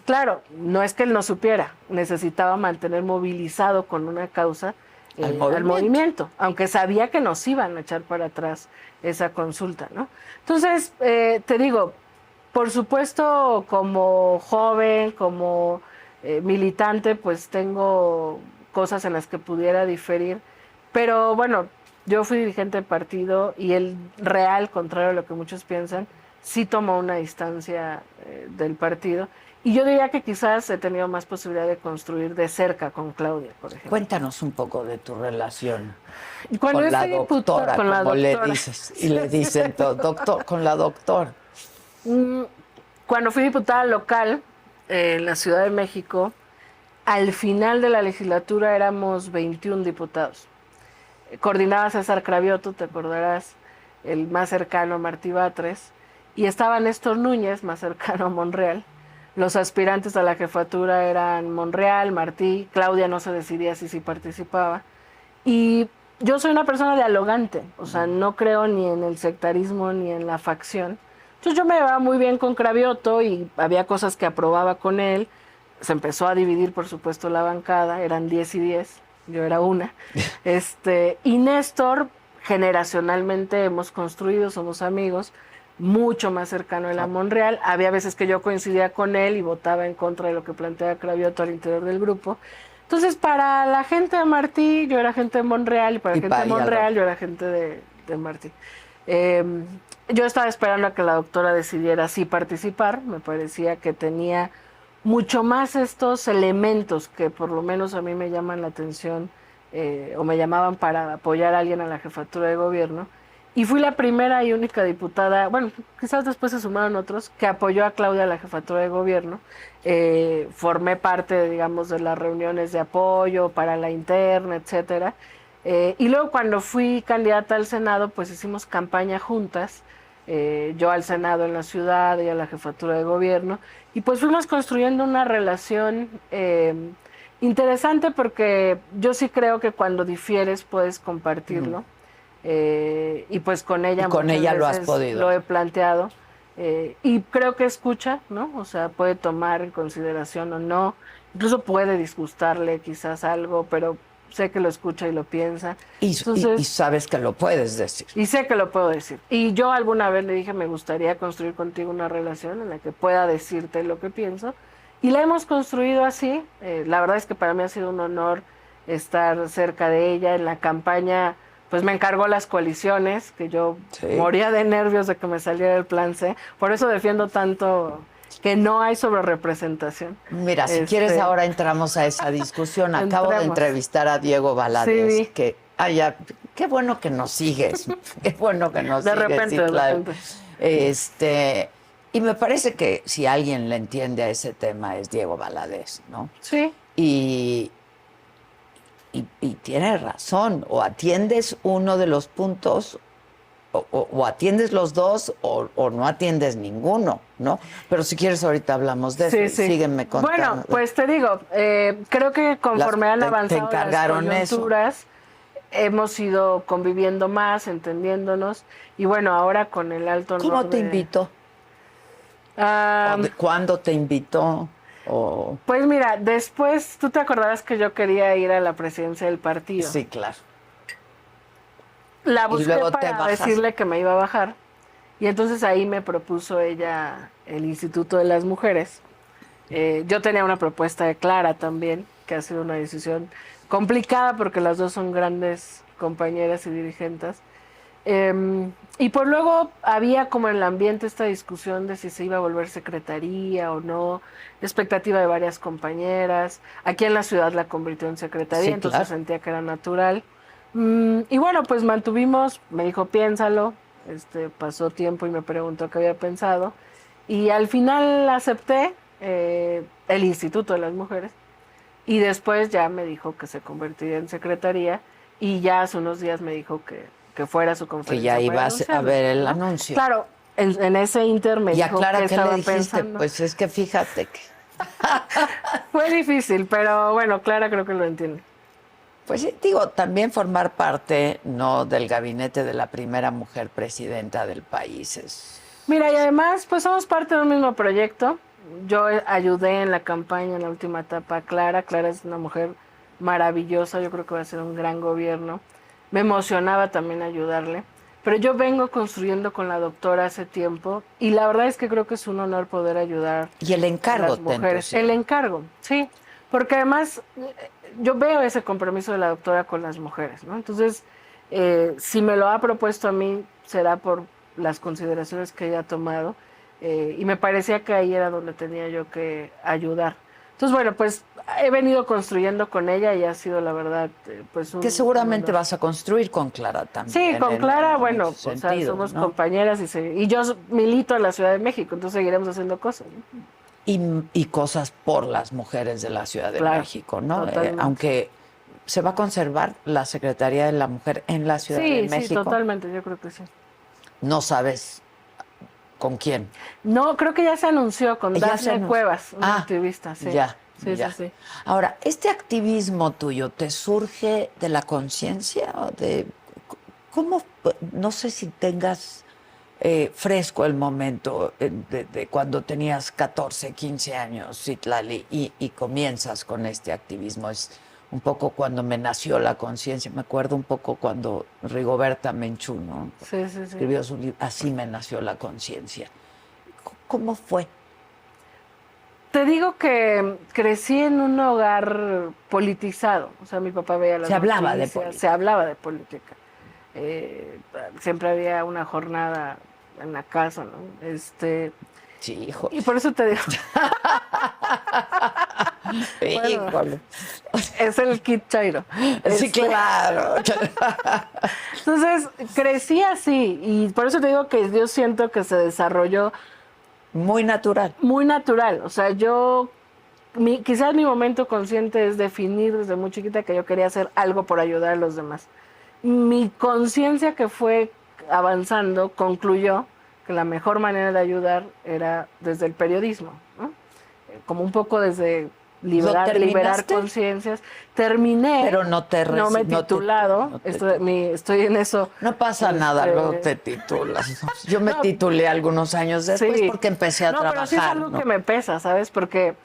Speaker 2: Claro, no es que él no supiera, necesitaba mantener movilizado con una causa al movimiento, aunque sabía que nos iban a echar para atrás esa consulta, ¿no? Entonces, te digo, por supuesto, como joven, como militante, pues tengo cosas en las que pudiera diferir, pero bueno, yo fui dirigente de partido y el real, contrario a lo que muchos piensan, sí tomó una distancia del partido. Y yo diría que quizás he tenido más posibilidad de construir de cerca con Claudia, por ejemplo.
Speaker 1: Cuéntanos un poco de tu relación
Speaker 2: Cuando
Speaker 1: con
Speaker 2: yo
Speaker 1: la
Speaker 2: fui
Speaker 1: doctora,
Speaker 2: con la
Speaker 1: como le
Speaker 2: doctora.
Speaker 1: dices, y le dicen todo, doctor, con la doctora.
Speaker 2: Cuando fui diputada local en la Ciudad de México, al final de la legislatura éramos 21 diputados. Coordinaba César Cravioto, te acordarás, el más cercano a Martí Batres, y estaba Néstor Núñez, más cercano a Monreal. Los aspirantes a la jefatura eran Monreal, Martí, Claudia no se decidía si participaba. Y yo soy una persona dialogante, o sea, no creo ni en el sectarismo ni en la facción. Entonces yo me llevaba muy bien con Cravioto y había cosas que aprobaba con él. Se empezó a dividir, por supuesto, la bancada, eran 10 y 10, yo era una. Y Néstor, generacionalmente hemos construido, somos amigos, mucho más cercano a Monreal. Había veces que yo coincidía con él y votaba en contra de lo que planteaba Cravioto al interior del grupo. Entonces, para la gente de Martí, yo era gente de Monreal, y para la gente de Monreal, yo era gente de Martí. Yo estaba esperando a que la doctora decidiera sí participar, me parecía que tenía mucho más estos elementos que por lo menos a mí me llaman la atención o me llamaban para apoyar a alguien a la jefatura de gobierno. Y fui la primera y única diputada, bueno, quizás después se sumaron otros, que apoyó a Claudia a la jefatura de gobierno. Formé parte, digamos, de las reuniones de apoyo para la interna, etcétera. Y luego cuando fui candidata al Senado, pues hicimos campaña juntas. Yo al Senado en la ciudad, ella a la jefatura de gobierno. Y pues fuimos construyendo una relación interesante porque yo sí creo que cuando difieres puedes compartirlo. Y pues con ella,
Speaker 1: Lo has podido.
Speaker 2: Lo he planteado. Y creo que escucha, ¿no? O sea, puede tomar en consideración o no. Incluso puede disgustarle quizás algo, pero sé que lo escucha y lo piensa. Entonces,
Speaker 1: y sabes que lo puedes decir.
Speaker 2: Y sé que lo puedo decir. Y yo alguna vez le dije, me gustaría construir contigo una relación en la que pueda decirte lo que pienso. Y la hemos construido así. La verdad es que para mí ha sido un honor estar cerca de ella. En la campaña, pues me encargó las coaliciones, que yo moría de nervios de que me saliera el plan C. Por eso defiendo tanto que no hay sobrerepresentación.
Speaker 1: Mira, si quieres ahora entramos a esa discusión. Acabo de entrevistar a Diego Valadez, que qué bueno que nos sigues. Qué bueno que nos sigues.
Speaker 2: De repente.
Speaker 1: Y me parece que si alguien le entiende a ese tema es Diego Valadez, ¿no?
Speaker 2: Sí.
Speaker 1: Y tiene razón, o atiendes uno de los puntos o atiendes los dos o no atiendes ninguno, ¿no? Pero si quieres ahorita hablamos de eso.
Speaker 2: Sí.
Speaker 1: Sígueme contando.
Speaker 2: Bueno, pues te digo, creo que conforme han avanzado las coyunturas, hemos ido conviviendo más, entendiéndonos, y bueno, ahora con el alto honor.
Speaker 1: ¿Cómo te invitó? ¿Cuándo te invitó?
Speaker 2: Pues mira, después, tú te acordarás que yo quería ir a la presidencia del partido.
Speaker 1: Sí, claro.
Speaker 2: La busqué para decirle que me iba a bajar, y entonces ahí me propuso ella el Instituto de las Mujeres. Yo tenía una propuesta clara también, que ha sido una decisión complicada porque las dos son grandes compañeras y dirigentes. Y pues luego había como en el ambiente esta discusión de si se iba a volver secretaría o no, la expectativa de varias compañeras. Aquí en la ciudad la convirtió en secretaría, sí, entonces claro, sentía que era natural. Y bueno, pues mantuvimos, me dijo piénsalo, pasó tiempo y me preguntó qué había pensado. Y al final acepté el Instituto de las Mujeres. Y después ya me dijo que se convertiría en secretaría, y ya hace unos días me dijo que fuera a su conferencia.
Speaker 1: Que ya ibas a ver el anuncio.
Speaker 2: Claro, en ese inter me dijo
Speaker 1: Clara,
Speaker 2: que estaba
Speaker 1: le dijiste?
Speaker 2: Pensando.
Speaker 1: Pues es que fíjate que...
Speaker 2: Fue difícil, pero bueno, Clara creo que lo entiende.
Speaker 1: Pues sí, digo, también formar parte, ¿no?, del gabinete de la primera mujer presidenta del país es...
Speaker 2: Mira, y además, pues somos parte de un mismo proyecto. Yo ayudé en la campaña en la última etapa a Clara. Clara es una mujer maravillosa, yo creo que va a ser un gran gobierno. Me emocionaba también ayudarle, pero yo vengo construyendo con la doctora hace tiempo, y la verdad es que creo que es un honor poder ayudar.
Speaker 1: Y el encargo,
Speaker 2: a las mujeres. El encargo, sí, porque además yo veo ese compromiso de la doctora con las mujeres, ¿no? Entonces, si me lo ha propuesto a mí, será por las consideraciones que ella ha tomado, y me parecía que ahí era donde tenía yo que ayudar. Entonces, bueno, pues he venido construyendo con ella y ha sido, la verdad, pues
Speaker 1: que seguramente vas a construir con Clara también.
Speaker 2: Sí, con Clara, bueno, o sea, somos, ¿no?, compañeras, y yo milito en la Ciudad de México, entonces seguiremos haciendo cosas, ¿no?
Speaker 1: Y cosas por las mujeres de la Ciudad de México, ¿no? Aunque se va a conservar la Secretaría de la Mujer en la Ciudad de México.
Speaker 2: Sí, totalmente, yo creo que sí.
Speaker 1: No sabes con quién.
Speaker 2: No, creo que ya se anunció con Dafne Cuevas, una activista, sí.
Speaker 1: Ya.
Speaker 2: Sí.
Speaker 1: Ahora, ¿este activismo tuyo te surge de la conciencia o de cómo? No sé si tengas fresco el momento de cuando tenías 14, 15 años, Citlali, y comienzas con este activismo. Es un poco cuando me nació la conciencia. Me acuerdo un poco cuando Rigoberta Menchú, ¿no?, escribió su libro, Así me nació la conciencia. ¿Cómo fue?
Speaker 2: Te digo que crecí en un hogar politizado. O sea, mi papá veía las noticias, se hablaba de política. Siempre había una jornada en la casa, ¿no?
Speaker 1: Sí, hijo.
Speaker 2: Y por eso te digo.
Speaker 1: Híjole.
Speaker 2: Es el kit Chairo.
Speaker 1: Sí, claro.
Speaker 2: Entonces, crecí así, y por eso te digo que yo siento que se desarrolló
Speaker 1: muy natural.
Speaker 2: Muy natural. O sea, quizás mi momento consciente es definir desde muy chiquita que yo quería hacer algo por ayudar a los demás. Mi conciencia, que fue avanzando, concluyó que la mejor manera de ayudar era desde el periodismo, ¿no? Como un poco desde liberar conciencias. Terminé,
Speaker 1: pero no me he
Speaker 2: titulado, estoy en eso.
Speaker 1: No pasa nada, luego te titulas. Yo me titulé algunos años después porque empecé a trabajar.
Speaker 2: Pero sí es algo que me pesa, ¿sabes? Porque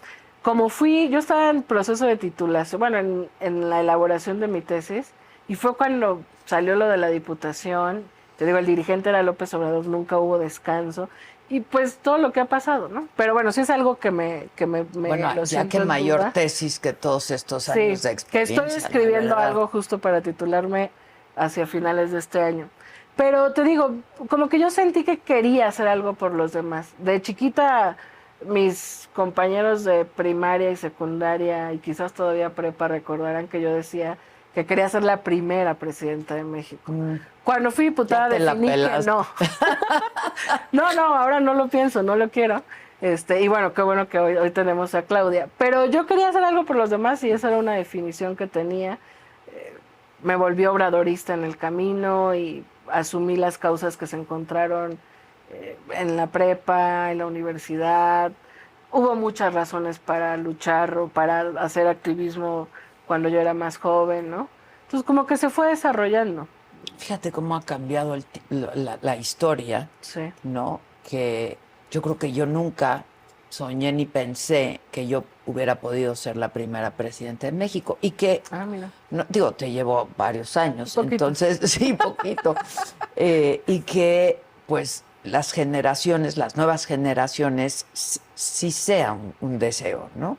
Speaker 2: como yo estaba en proceso de titulación, bueno, en la elaboración de mi tesis, y fue cuando salió lo de la diputación. Te digo, el dirigente era López Obrador, nunca hubo descanso. Y pues todo lo que ha pasado, ¿no? Pero bueno, sí es algo que me
Speaker 1: bueno,
Speaker 2: lo
Speaker 1: ya que mayor duda. Tesis que todos estos años de experiencia.
Speaker 2: Que estoy escribiendo algo justo para titularme hacia finales de este año. Pero te digo, como que yo sentí que quería hacer algo por los demás. De chiquita, mis compañeros de primaria y secundaria, y quizás todavía prepa, recordarán que yo decía que quería ser la primera presidenta de México. Cuando fui diputada definí que no. No, ahora no lo pienso, no lo quiero. Y bueno, qué bueno que hoy tenemos a Claudia. Pero yo quería hacer algo por los demás, y esa era una definición que tenía. Me volví obradorista en el camino, y asumí las causas que se encontraron en la prepa, en la universidad. Hubo muchas razones para luchar o para hacer activismo cuando yo era más joven, ¿no? Entonces como que se fue desarrollando.
Speaker 1: Fíjate cómo ha cambiado la historia,
Speaker 2: Sí.
Speaker 1: ¿no? Que yo creo que yo nunca soñé ni pensé que yo hubiera podido ser la primera presidenta de México y que,
Speaker 2: Mira.
Speaker 1: no, digo, te llevo varios años,
Speaker 2: Poquito.
Speaker 1: entonces, sí, poquito, y que pues las generaciones, las nuevas generaciones, sí sea un deseo, ¿no?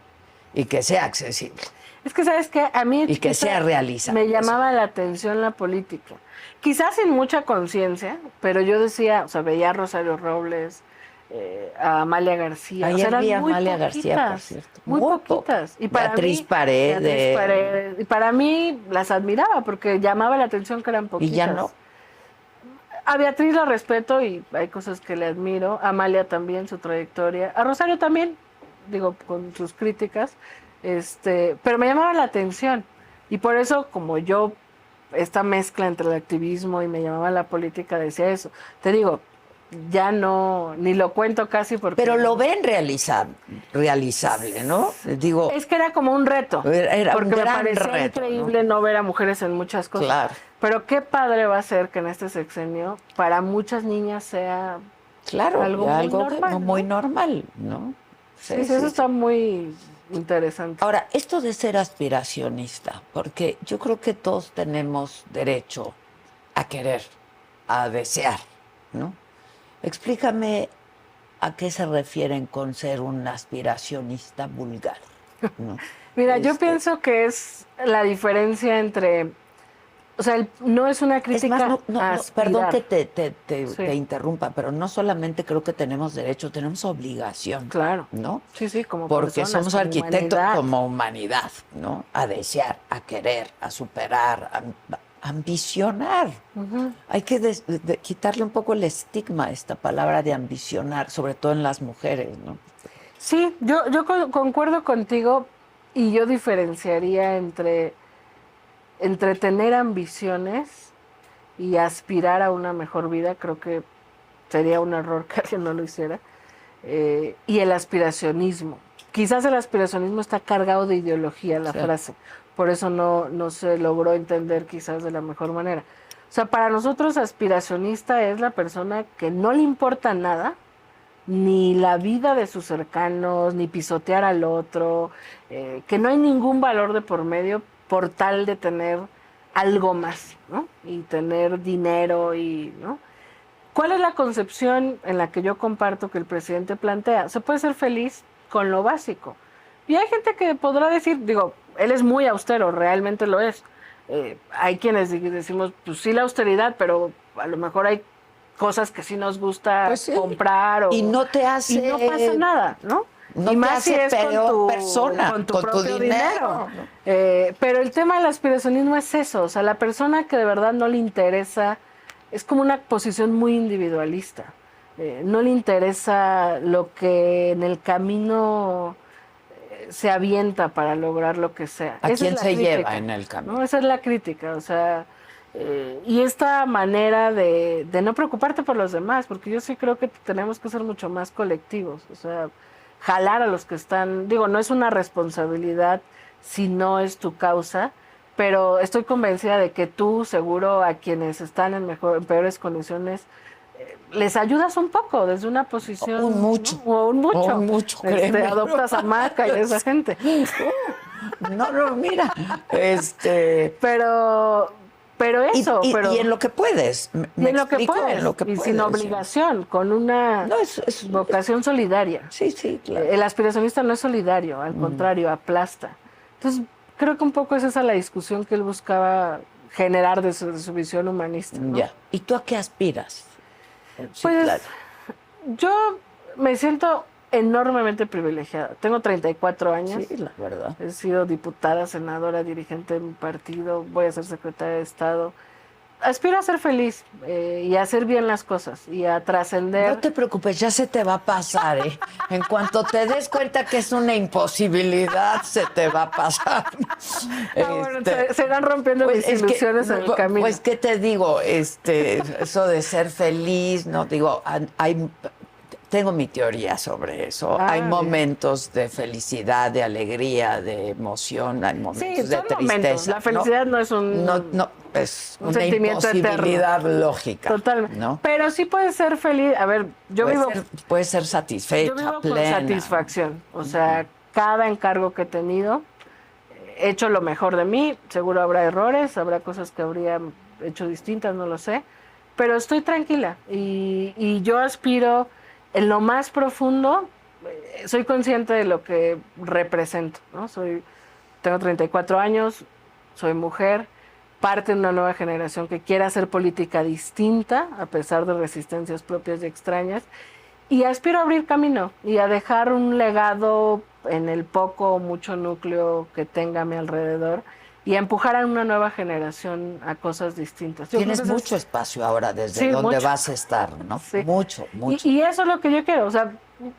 Speaker 1: Y que sea accesible.
Speaker 2: Es que, ¿sabes qué? A mí
Speaker 1: Y que sea realizable.
Speaker 2: me llamaba la atención la política. Quizás sin mucha conciencia, pero yo decía, o sea, veía a Rosario Robles, a Amalia García.
Speaker 1: Ayer
Speaker 2: eran
Speaker 1: vi a
Speaker 2: muy
Speaker 1: Amalia
Speaker 2: poquitas,
Speaker 1: García, por cierto.
Speaker 2: muy poquitas. Y para
Speaker 1: Beatriz
Speaker 2: mí,
Speaker 1: Paredes.
Speaker 2: Beatriz Paredes. Y para mí las admiraba porque llamaba la atención que eran poquitas.
Speaker 1: Y ya no.
Speaker 2: A Beatriz la respeto y hay cosas que le admiro. A Amalia también, su trayectoria. A Rosario también, digo, con sus críticas. Pero me llamaba la atención. Y por eso, como yo, esta mezcla entre el activismo y me llamaba la política, decía eso. Te digo, ya no, ni lo cuento casi porque...
Speaker 1: Pero lo ven realizable, ¿no? Digo,
Speaker 2: es que era como un reto.
Speaker 1: Era
Speaker 2: porque
Speaker 1: un
Speaker 2: me
Speaker 1: gran
Speaker 2: parecía
Speaker 1: reto,
Speaker 2: increíble ¿no? ver a mujeres en muchas cosas.
Speaker 1: Claro.
Speaker 2: Pero qué padre va a ser que en este sexenio para muchas niñas sea
Speaker 1: claro,
Speaker 2: algo muy normal.
Speaker 1: muy normal, ¿no?
Speaker 2: Sí, eso está muy interesante.
Speaker 1: Ahora, esto de ser aspiracionista, porque yo creo que todos tenemos derecho a querer, a desear, ¿no? Explícame a qué se refieren con ser un aspiracionista vulgar, ¿no?
Speaker 2: Mira, yo pienso que es la diferencia entre... O sea, no es una crítica
Speaker 1: Es más,
Speaker 2: a
Speaker 1: perdón que
Speaker 2: aspirar.
Speaker 1: te interrumpa, pero no solamente creo que tenemos derecho, tenemos obligación.
Speaker 2: Claro.
Speaker 1: ¿no?
Speaker 2: Sí, como
Speaker 1: porque
Speaker 2: personas,
Speaker 1: somos
Speaker 2: como
Speaker 1: arquitectos
Speaker 2: humanidad.
Speaker 1: como humanidad, ¿no? A desear, a querer, a superar, a ambicionar. Hay que quitarle un poco el estigma a esta palabra de ambicionar, sobre todo en las mujeres, ¿no?
Speaker 2: Sí, yo concuerdo contigo y yo diferenciaría entre tener ambiciones y aspirar a una mejor vida. Creo que sería un error que alguien no lo hiciera. Y el aspiracionismo. Quizás el aspiracionismo está cargado de ideología, la frase. Por eso no se logró entender quizás de la mejor manera. O sea, para nosotros aspiracionista es la persona que no le importa nada, ni la vida de sus cercanos, ni pisotear al otro, que no hay ningún valor de por medio por tal de tener algo más, ¿no? Y tener dinero y, ¿no? ¿Cuál es la concepción en la que yo comparto que el presidente plantea? Se puede ser feliz con lo básico. Y hay gente que podrá decir, digo, él es muy austero, realmente lo es. Hay quienes decimos, pues sí la austeridad, pero a lo mejor hay cosas que sí nos gusta comprar.
Speaker 1: Y no te hace...
Speaker 2: Y no pasa nada, ¿no?
Speaker 1: No
Speaker 2: y
Speaker 1: te
Speaker 2: más
Speaker 1: hace
Speaker 2: si es
Speaker 1: peor persona,
Speaker 2: con tu
Speaker 1: con
Speaker 2: propio
Speaker 1: tu dinero.
Speaker 2: Pero el tema del aspiracionismo es eso, o sea, la persona que de verdad no le interesa, es como una posición muy individualista. No le interesa lo que en el camino se avienta para lograr lo que sea.
Speaker 1: ¿A
Speaker 2: Esa
Speaker 1: quién
Speaker 2: es la
Speaker 1: se
Speaker 2: crítica,
Speaker 1: lleva en el camino?
Speaker 2: ¿no? Esa es la crítica, o sea, y esta manera de no preocuparte por los demás, porque yo sí creo que tenemos que ser mucho más colectivos, o sea, jalar a los que están, digo, no es una responsabilidad si no es tu causa, pero estoy convencida de que tú, seguro, a quienes están en peores condiciones, les ayudas un poco desde una posición...
Speaker 1: Un mucho.
Speaker 2: ¿no? O un mucho.
Speaker 1: O un mucho, créeme.
Speaker 2: Adoptas a Maca y esa gente.
Speaker 1: No, mira.
Speaker 2: Pero eso,
Speaker 1: y en lo que puedes.
Speaker 2: Y en lo que puedes. Y sin obligación, con una vocación solidaria.
Speaker 1: Sí, claro.
Speaker 2: El aspiracionista no es solidario, al contrario, aplasta. Entonces, creo que un poco es esa la discusión que él buscaba generar de su visión humanista, ¿no?
Speaker 1: Ya. ¿Y tú a qué aspiras? Sí,
Speaker 2: pues
Speaker 1: claro.
Speaker 2: yo me siento enormemente privilegiada. Tengo 34 años.
Speaker 1: Sí, la verdad.
Speaker 2: He sido diputada, senadora, dirigente de mi partido, voy a ser secretaria de Estado. aspiro a ser feliz y a hacer bien las cosas y a trascender.
Speaker 1: No te preocupes, ya se te va a pasar, ¿eh? En cuanto te des cuenta que es una imposibilidad, se te va a pasar.
Speaker 2: Bueno, se van rompiendo mis ilusiones en el camino.
Speaker 1: Pues, ¿qué te digo? Eso de ser feliz, no digo, tengo mi teoría sobre eso. Hay momentos de felicidad, de alegría, de emoción, hay momentos de tristeza. Momentos.
Speaker 2: La felicidad no es
Speaker 1: es
Speaker 2: un
Speaker 1: una imposibilidad lógica.
Speaker 2: Totalmente.
Speaker 1: ¿no?
Speaker 2: Pero sí puedes ser feliz. A ver,
Speaker 1: puedes ser satisfecha,
Speaker 2: yo vivo
Speaker 1: plena.
Speaker 2: con satisfacción. O sea, cada encargo que he tenido, he hecho lo mejor de mí. Seguro habrá errores, habrá cosas que habría hecho distintas, no lo sé. Pero estoy tranquila y yo aspiro en lo más profundo. Soy consciente de lo que represento, ¿no? Tengo 34 años, soy mujer, parte de una nueva generación que quiere hacer política distinta a pesar de resistencias propias y extrañas, y aspiro a abrir camino y a dejar un legado en el poco o mucho núcleo que tenga a mi alrededor y a empujar a una nueva generación a cosas distintas.
Speaker 1: Tienes mucho espacio ahora desde donde vas a estar, ¿no?
Speaker 2: Sí.
Speaker 1: Mucho.
Speaker 2: Y eso es lo que yo quiero. O sea,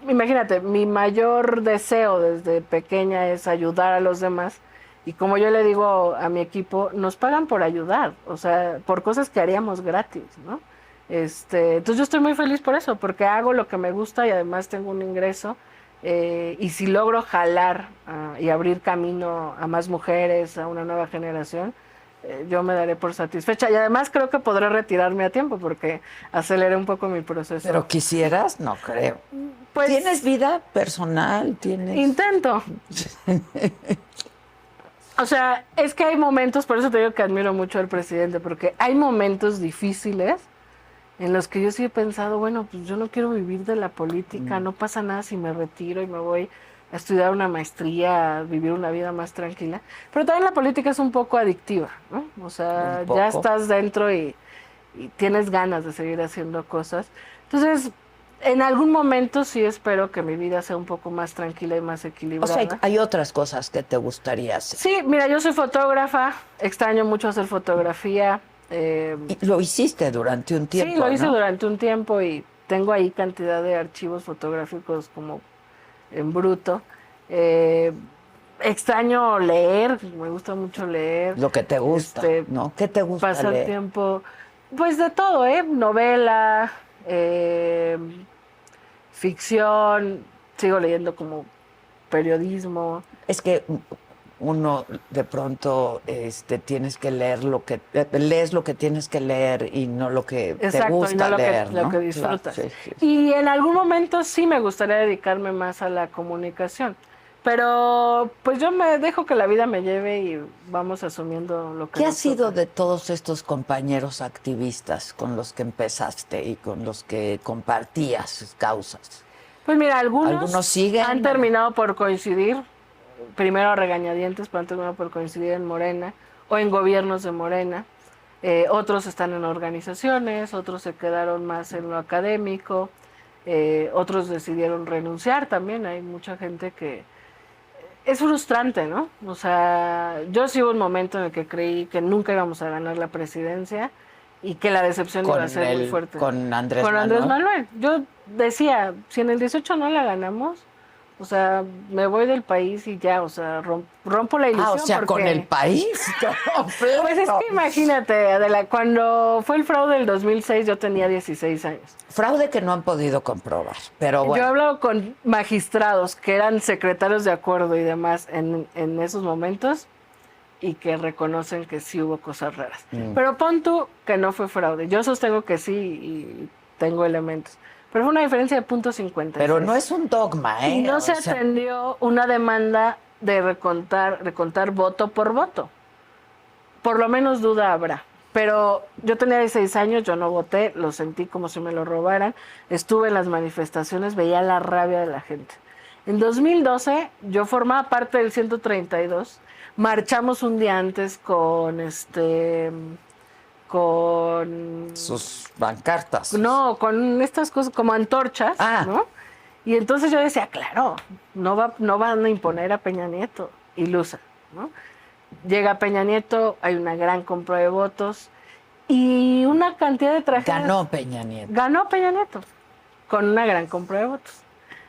Speaker 2: imagínate, mi mayor deseo desde pequeña es ayudar a los demás. Y como yo le digo a mi equipo, nos pagan por ayudar, o sea, por cosas que haríamos gratis, ¿no? Entonces yo estoy muy feliz por eso, porque hago lo que me gusta y además tengo un ingreso. Y si logro jalar y abrir camino a más mujeres, a una nueva generación, yo me daré por satisfecha. Y además creo que podré retirarme a tiempo porque aceleré un poco mi proceso.
Speaker 1: ¿Pero quisieras? No creo.
Speaker 2: Pues,
Speaker 1: ¿tienes vida personal?
Speaker 2: Intento. O sea, es que hay momentos, por eso te digo que admiro mucho al presidente, porque hay momentos difíciles en los que yo sí he pensado, bueno, pues yo no quiero vivir de la política, no pasa nada si me retiro y me voy a estudiar una maestría, a vivir una vida más tranquila. Pero también la política es un poco adictiva, ¿no? O sea, ya estás dentro y tienes ganas de seguir haciendo cosas. Entonces, en algún momento sí espero que mi vida sea un poco más tranquila y más equilibrada.
Speaker 1: O sea, hay otras cosas que te gustaría hacer.
Speaker 2: Sí, mira, yo soy fotógrafa, extraño mucho hacer fotografía.
Speaker 1: Y lo hiciste durante un tiempo,
Speaker 2: sí, lo hice
Speaker 1: ¿no?
Speaker 2: durante un tiempo y tengo ahí cantidad de archivos fotográficos como en bruto. Extraño leer, me gusta mucho leer.
Speaker 1: Lo que te gusta, ¿no? ¿Qué te gusta
Speaker 2: pasar
Speaker 1: leer?
Speaker 2: Tiempo, pues de todo, novela, ficción, sigo leyendo como periodismo.
Speaker 1: Es que uno de pronto tienes que leer lees lo que tienes que leer y no lo que te gusta
Speaker 2: y no
Speaker 1: leer,
Speaker 2: lo que disfrutas. Claro, sí. Y en algún momento sí me gustaría dedicarme más a la comunicación. Pero pues yo me dejo que la vida me lleve y vamos asumiendo lo que
Speaker 1: ¿Qué ha sido de todos estos compañeros activistas con los que empezaste y con los que compartías causas?
Speaker 2: Pues mira, algunos
Speaker 1: siguen,
Speaker 2: han terminado por coincidir, primero a regañadientes, pero han terminado por coincidir en Morena o en gobiernos de Morena. Otros están en organizaciones, otros se quedaron más en lo académico, otros decidieron renunciar también. Hay mucha gente que es frustrante, ¿no? O sea, yo sí hubo un momento en el que creí que nunca íbamos a ganar la presidencia y que la decepción iba a ser muy fuerte.
Speaker 1: Con Andrés
Speaker 2: Manuel. Yo decía, si en el 18 no la ganamos, o sea, me voy del país y ya, o sea, rompo la ilusión.
Speaker 1: O sea, con el país.
Speaker 2: Pues es que imagínate, Adela, cuando fue el fraude del 2006 yo tenía 16 años.
Speaker 1: Fraude que no han podido comprobar, pero bueno.
Speaker 2: Yo he hablado con magistrados que eran secretarios de acuerdo y demás en esos momentos y que reconocen que sí hubo cosas raras. Pero pon tú que no fue fraude. Yo sostengo que sí y tengo elementos. Pero fue una diferencia de .50.
Speaker 1: Pero no es un dogma, ¿eh?
Speaker 2: Y no se atendió una demanda de recontar voto por voto. Por lo menos duda habrá. Pero yo tenía 16 años, yo no voté, lo sentí como si me lo robaran. Estuve en las manifestaciones, veía la rabia de la gente. En 2012 yo formaba parte del 132. Marchamos un día antes con
Speaker 1: sus pancartas.
Speaker 2: No, con estas cosas como antorchas, ¿no? Y entonces yo decía, claro, no van a imponer a Peña Nieto, ilusa, ¿no? Llega Peña Nieto, hay una gran compra de votos Y una cantidad de tragedias.
Speaker 1: Ganó Peña Nieto.
Speaker 2: Con una gran compra de votos.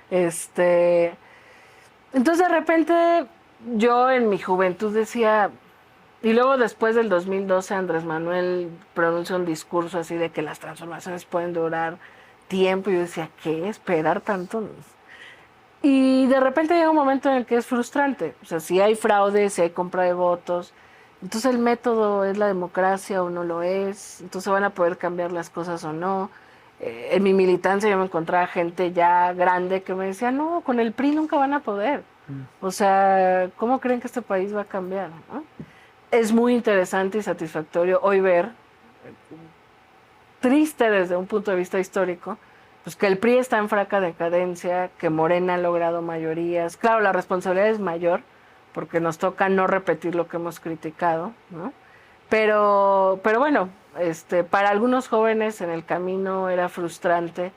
Speaker 2: Entonces de repente yo en mi juventud decía, y luego después del 2012 Andrés Manuel pronuncia un discurso así de que las transformaciones pueden durar tiempo, y yo decía, ¿qué? ¿Esperar tanto? Y de repente llega un momento en el que es frustrante. O sea, si hay fraude, si hay compra de votos, entonces el método es la democracia o no lo es, entonces van a poder cambiar las cosas o no. En mi militancia yo me encontraba gente ya grande que me decía, no, con el PRI nunca van a poder. O sea, ¿cómo creen que este país va a cambiar? ¿No? Es muy interesante y satisfactorio hoy ver, triste desde un punto de vista histórico, pues que el PRI está en franca decadencia, que Morena ha logrado mayorías. Claro, la responsabilidad es mayor, porque nos toca no repetir lo que hemos criticado, ¿no? Pero bueno, para algunos jóvenes en el camino era frustrante.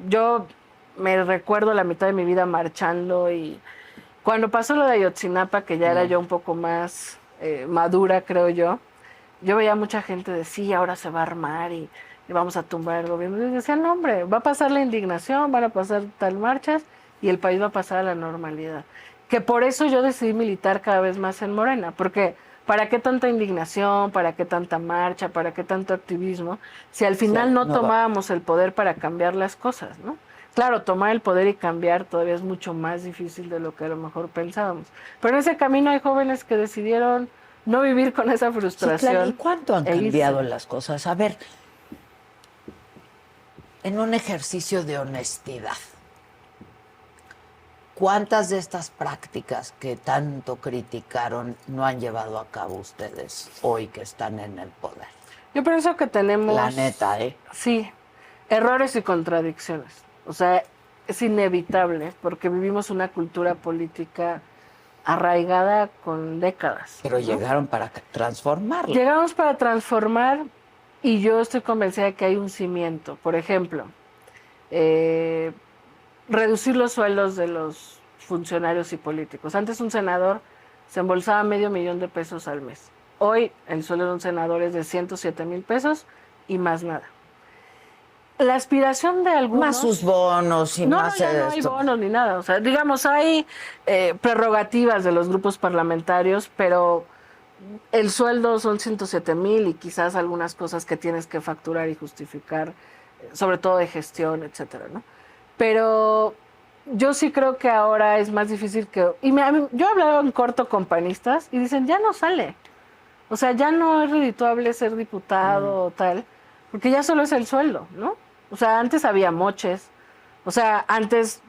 Speaker 2: Yo me recuerdo la mitad de mi vida marchando, y cuando pasó lo de Ayotzinapa, que ya era yo un poco más madura, creo yo veía mucha gente de sí, ahora se va a armar y vamos a tumbar el gobierno. Y decían, no, hombre, va a pasar la indignación, van a pasar tal marchas y el país va a pasar a la normalidad. Que por eso yo decidí militar cada vez más en Morena, porque ¿para qué tanta indignación? ¿Para qué tanta marcha? ¿Para qué tanto activismo? Si al final no tomábamos el poder para cambiar las cosas, ¿no? Claro, tomar el poder y cambiar todavía es mucho más difícil de lo que a lo mejor pensábamos. Pero en ese camino hay jóvenes que decidieron no vivir con esa frustración.
Speaker 1: Sí, claro. ¿Y cuánto han cambiado las cosas? A ver, en un ejercicio de honestidad, ¿cuántas de estas prácticas que tanto criticaron no han llevado a cabo ustedes hoy que están en el poder?
Speaker 2: Yo pienso que tenemos...
Speaker 1: La neta, ¿eh?
Speaker 2: Sí, errores y contradicciones. O sea, es inevitable porque vivimos una cultura política arraigada con décadas.
Speaker 1: Pero llegaron para transformarlo.
Speaker 2: Llegamos para transformar, y yo estoy convencida de que hay un cimiento. Por ejemplo, reducir los sueldos de los funcionarios y políticos. Antes un senador se embolsaba $500,000 al mes. Hoy el sueldo de un senador es de 107,000 pesos y más nada. La aspiración de algunos...
Speaker 1: Más sus bonos y más...
Speaker 2: No hay bonos ni nada. O sea, digamos, hay prerrogativas de los grupos parlamentarios, pero el sueldo son 107,000 y quizás algunas cosas que tienes que facturar y justificar, sobre todo de gestión, etcétera, ¿no? Pero yo sí creo que ahora es más difícil que... yo he hablado en corto con panistas y dicen, ya no sale. O sea, ya no es redituable ser diputado o tal, porque ya solo es el sueldo, ¿no? O sea, antes había moches. O sea, antes,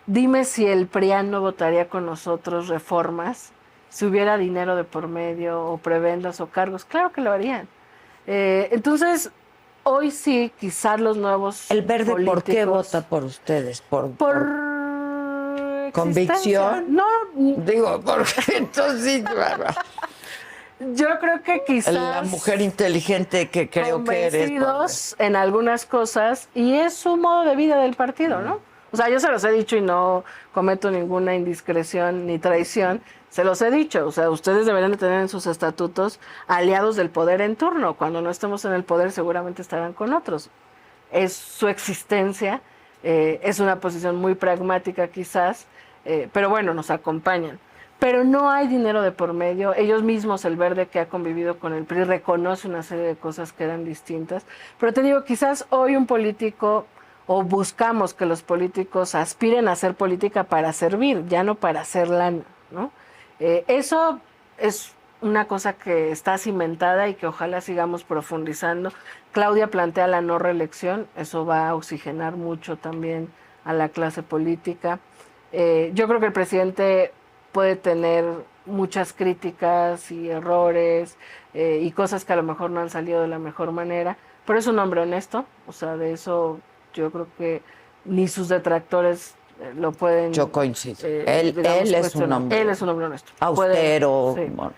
Speaker 2: dime si el PRIAN no votaría con nosotros reformas, si hubiera dinero de por medio, o prebendas o cargos. Claro que lo harían. Entonces, hoy sí, quizás los nuevos
Speaker 1: ¿El Verde por qué vota por ustedes? ¿Por convicción?
Speaker 2: No.
Speaker 1: Digo, porque entonces...
Speaker 2: Yo creo que quizás...
Speaker 1: La mujer inteligente que creo que eres.
Speaker 2: Convencidos en algunas cosas, y es su modo de vida del partido, ¿no? O sea, yo se los he dicho y no cometo ninguna indiscreción ni traición. Se los he dicho, o sea, ustedes deberían de tener en sus estatutos aliados del poder en turno. Cuando no estemos en el poder seguramente estarán con otros. Es su existencia, es una posición muy pragmática quizás, pero bueno, nos acompañan. Pero no hay dinero de por medio. Ellos mismos, el Verde que ha convivido con el PRI, reconoce una serie de cosas que eran distintas. Pero te digo, quizás hoy un político, o buscamos que los políticos aspiren a hacer política para servir, ya no para hacer lana, ¿no? Eso es una cosa que está cimentada y que ojalá sigamos profundizando. Claudia plantea la no reelección, eso va a oxigenar mucho también a la clase política. Yo creo que el presidente puede tener muchas críticas y errores y cosas que a lo mejor no han salido de la mejor manera, pero es un hombre honesto, o sea, de eso yo creo que ni sus detractores lo pueden...
Speaker 1: Yo coincido. Él es un hombre.
Speaker 2: Él es un hombre honesto.
Speaker 1: Austero.
Speaker 2: Sí. Bueno.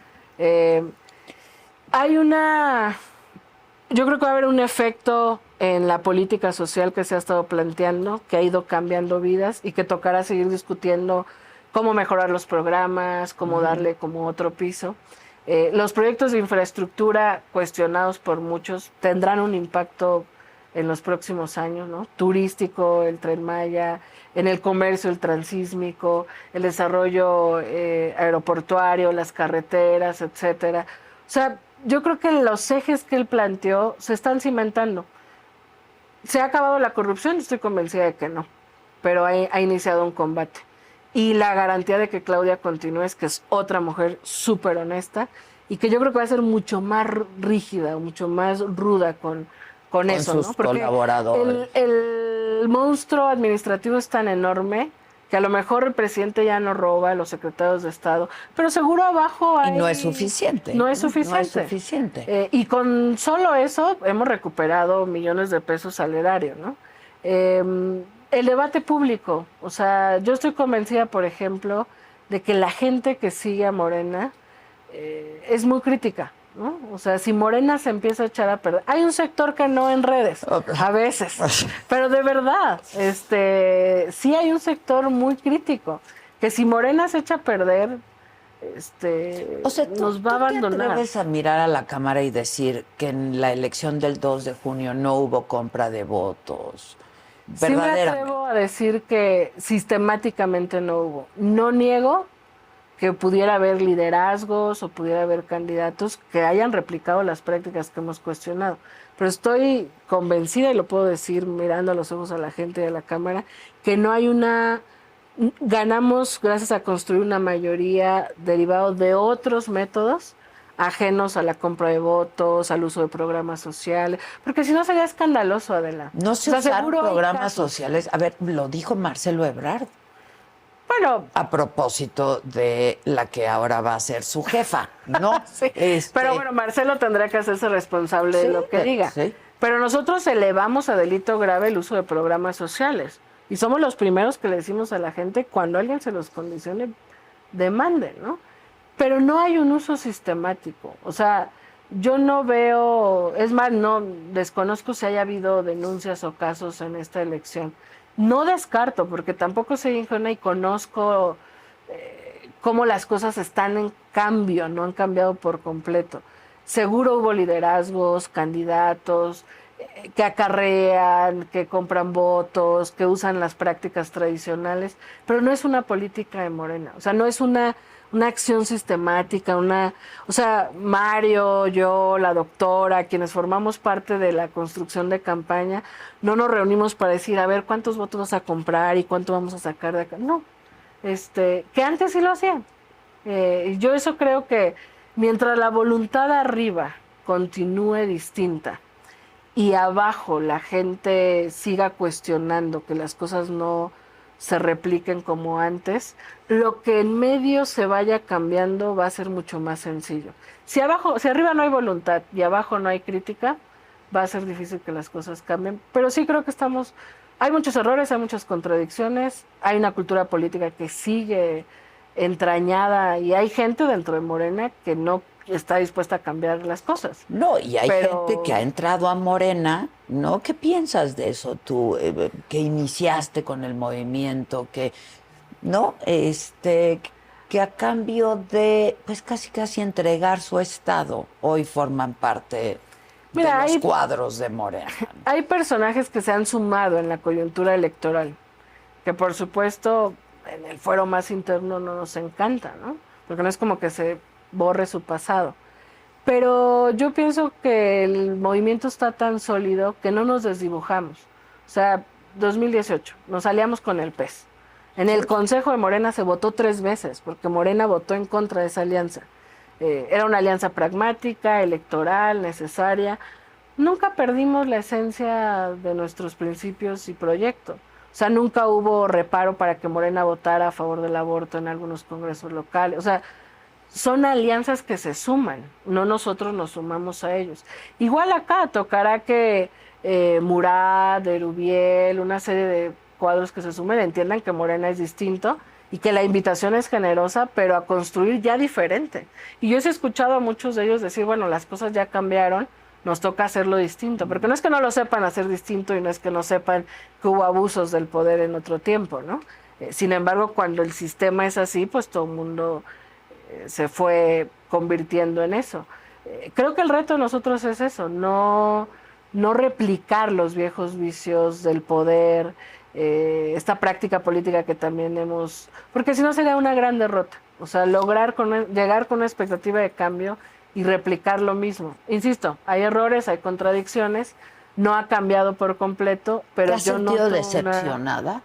Speaker 2: Yo creo que va a haber un efecto en la política social que se ha estado planteando, que ha ido cambiando vidas y que tocará seguir discutiendo cómo mejorar los programas, cómo darle como otro piso. Los proyectos de infraestructura cuestionados por muchos tendrán un impacto en los próximos años, ¿no? Turístico, el Tren Maya, en el comercio, el transísmico, el desarrollo aeroportuario, las carreteras, etcétera. O sea, yo creo que los ejes que él planteó se están cimentando. ¿Se ha acabado la corrupción? Estoy convencida de que no, pero ha iniciado un combate. Y la garantía de que Claudia continúe es que es otra mujer súper honesta y que yo creo que va a ser mucho más rígida, mucho más ruda con eso,
Speaker 1: sus
Speaker 2: ¿no? Porque
Speaker 1: colaboradores.
Speaker 2: el monstruo administrativo es tan enorme que a lo mejor el presidente ya no roba, los secretarios de Estado, pero seguro abajo hay...
Speaker 1: Y no es suficiente.
Speaker 2: No es suficiente.
Speaker 1: No es suficiente.
Speaker 2: Y con solo eso hemos recuperado millones de pesos al erario, ¿no? El debate público, o sea, yo estoy convencida, por ejemplo, de que la gente que sigue a Morena es muy crítica, ¿no? O sea, si Morena se empieza a echar a perder, hay un sector que no en redes, a veces, pero de verdad, sí hay un sector muy crítico, que si Morena se echa a perder,
Speaker 1: o sea,
Speaker 2: nos va a abandonar.
Speaker 1: ¿Tú te atreves a mirar a la Cámara y decir que en la elección del 2 de junio no hubo compra de votos?
Speaker 2: Sí me atrevo a decir que sistemáticamente no hubo. No niego que pudiera haber liderazgos o pudiera haber candidatos que hayan replicado las prácticas que hemos cuestionado. Pero estoy convencida, y lo puedo decir mirando a los ojos a la gente y a la Cámara, que no hay ganamos gracias a construir una mayoría derivado de otros métodos ajenos a la compra de votos, al uso de programas sociales, porque si no sería escandaloso, Adela.
Speaker 1: No se usaron programas sociales. A ver, lo dijo Marcelo Ebrard.
Speaker 2: Bueno,
Speaker 1: a propósito de la que ahora va a ser su jefa, ¿no?
Speaker 2: Sí. Pero bueno, Marcelo tendrá que hacerse responsable de lo que diga.
Speaker 1: Sí.
Speaker 2: Pero nosotros elevamos a delito grave el uso de programas sociales. Y somos los primeros que le decimos a la gente, cuando alguien se los condicione, demanden, ¿no? Pero no hay un uso sistemático. O sea, yo no veo, es más, no desconozco si haya habido denuncias o casos en esta elección. No descarto, porque tampoco soy ingenua y conozco cómo las cosas están en cambio, no han cambiado por completo. Seguro hubo liderazgos, candidatos que acarrean, que compran votos, que usan las prácticas tradicionales, pero no es una política de Morena. O sea, no es una acción sistemática, o sea, Mario, yo, la doctora, quienes formamos parte de la construcción de campaña, no nos reunimos para decir, a ver, ¿cuántos votos vas a comprar y cuánto vamos a sacar de acá? No, que antes sí lo hacían. Yo eso creo que mientras la voluntad arriba continúe distinta y abajo la gente siga cuestionando que las cosas no se repliquen como antes, lo que en medio se vaya cambiando va a ser mucho más sencillo. Si arriba no hay voluntad y abajo no hay crítica, va a ser difícil que las cosas cambien. Pero sí creo que hay muchos errores, hay muchas contradicciones, hay una cultura política que sigue entrañada y hay gente dentro de Morena que no está dispuesta a cambiar las cosas.
Speaker 1: No, y hay gente que ha entrado a Morena, ¿no? ¿Qué piensas de eso tú, que iniciaste con el movimiento, ¿no? Que a cambio de, pues casi entregar su estado, hoy forman parte de los cuadros de Morena?
Speaker 2: Hay personajes que se han sumado en la coyuntura electoral, que por supuesto en el fuero más interno no nos encanta, ¿no? Porque no es como que se borre su pasado. Pero yo pienso que el movimiento está tan sólido que no nos desdibujamos. O sea, 2018, nos aliamos con el PES. En el Consejo de Morena se votó 3 veces, porque Morena votó en contra de esa alianza. Era una alianza pragmática, electoral, necesaria. Nunca perdimos la esencia de nuestros principios y proyectos. O sea, nunca hubo reparo para que Morena votara a favor del aborto en algunos congresos locales. O sea, son alianzas que se suman, no nosotros nos sumamos a ellos. Igual acá tocará que Murat, Erubiel, una serie de cuadros que se sumen, entiendan que Morena es distinto y que la invitación es generosa, pero a construir ya diferente. Y yo he escuchado a muchos de ellos decir, bueno, las cosas ya cambiaron, nos toca hacerlo distinto, porque no es que no lo sepan hacer distinto y no es que no sepan que hubo abusos del poder en otro tiempo, ¿no? Sin embargo, cuando el sistema es así, pues todo el mundo se fue convirtiendo en eso. Creo que el reto de nosotros es eso, no replicar los viejos vicios del poder, esta práctica política que también hemos, porque si no sería una gran derrota, o sea, llegar con una expectativa de cambio y replicar lo mismo. Insisto, hay errores, hay contradicciones, no ha cambiado por completo, pero
Speaker 1: ¿Te has
Speaker 2: yo
Speaker 1: sentido
Speaker 2: noto
Speaker 1: decepcionada?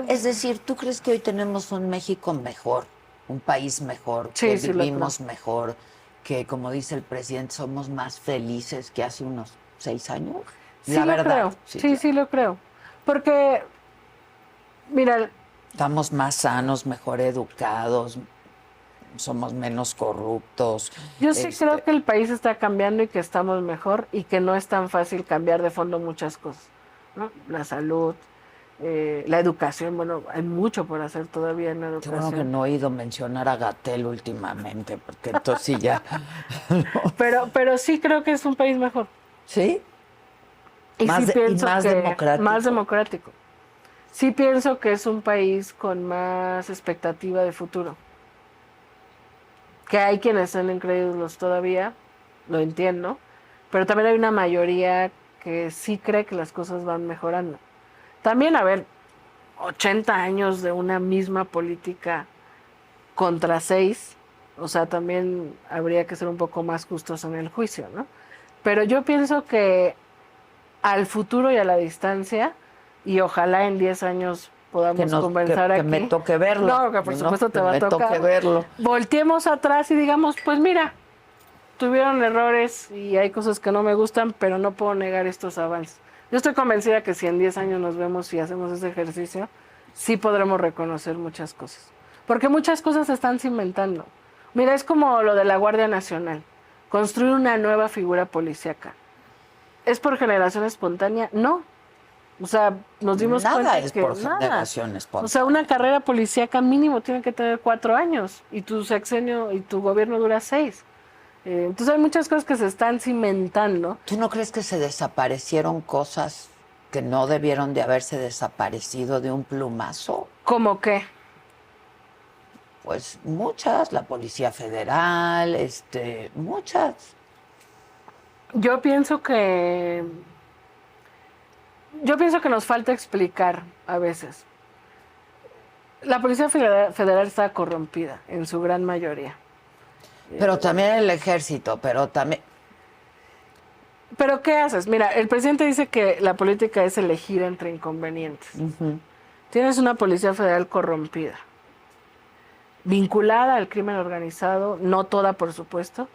Speaker 1: Es decir, ¿tú crees que hoy tenemos un México mejor, un país mejor,
Speaker 2: Sí,
Speaker 1: que
Speaker 2: sí, lo creo.
Speaker 1: vivimos mejor, que como dice el presidente, somos más felices que hace unos 6 años?
Speaker 2: Sí,
Speaker 1: La
Speaker 2: lo
Speaker 1: verdad.
Speaker 2: creo. Sí, sí lo creo. Porque, mira,
Speaker 1: Estamos más sanos, mejor educados, somos menos corruptos.
Speaker 2: yo sí creo que el país está cambiando y que estamos mejor y que no es tan fácil cambiar de fondo muchas cosas, ¿no? La salud, la educación, bueno, hay mucho por hacer todavía en la
Speaker 1: Qué
Speaker 2: educación.
Speaker 1: bueno que no he oído mencionar a Gatell últimamente, porque entonces sí ya...
Speaker 2: Pero sí creo que es un país mejor.
Speaker 1: ¿Sí?
Speaker 2: Y
Speaker 1: Más
Speaker 2: sí pienso
Speaker 1: más
Speaker 2: que
Speaker 1: democrático.
Speaker 2: más democrático. Sí pienso que es un país con más expectativa de futuro. Que hay quienes son incrédulos todavía, lo entiendo, pero también hay una mayoría que sí cree que las cosas van mejorando. También, a ver, 80 años de una misma política contra 6, o sea, también habría que ser un poco más justos en el juicio, ¿no? Pero yo pienso que al futuro y a la distancia, y ojalá en 10 años podamos conversar
Speaker 1: que
Speaker 2: aquí.
Speaker 1: me toque verlo.
Speaker 2: No, que por supuesto te va a tocar.
Speaker 1: Toque verlo.
Speaker 2: Volteemos atrás y digamos, pues mira, tuvieron errores y hay cosas que no me gustan, pero no puedo negar estos avances. Yo estoy convencida que si en 10 años nos vemos y hacemos ese ejercicio, sí podremos reconocer muchas cosas. Porque muchas cosas se están cimentando. Mira, es como lo de la Guardia Nacional. Construir una nueva figura policíaca. ¿Es por generación espontánea? No. O sea, nos dimos
Speaker 1: Nada
Speaker 2: cuenta
Speaker 1: es
Speaker 2: que
Speaker 1: por
Speaker 2: nada.
Speaker 1: generación espontánea.
Speaker 2: O sea, una carrera policíaca mínimo tiene que tener 4 años y tu sexenio y tu gobierno dura 6. Entonces hay muchas cosas que se están cimentando.
Speaker 1: ¿Tú no crees que se desaparecieron cosas que no debieron de haberse desaparecido de un plumazo?
Speaker 2: ¿Cómo qué?
Speaker 1: Pues muchas, la Policía Federal, muchas.
Speaker 2: Yo pienso que nos falta explicar a veces. La Policía Federal está corrompida en su gran mayoría.
Speaker 1: Pero también el ejército, pero también...
Speaker 2: ¿Pero qué haces? Mira, el presidente dice que la política es elegir entre inconvenientes. Tienes una Policía Federal corrompida, vinculada al crimen organizado, no toda por supuesto,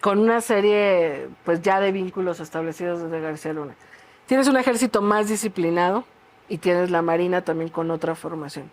Speaker 2: con una serie pues ya de vínculos establecidos desde García Luna. Tienes un ejército más disciplinado y tienes la Marina también con otra formación.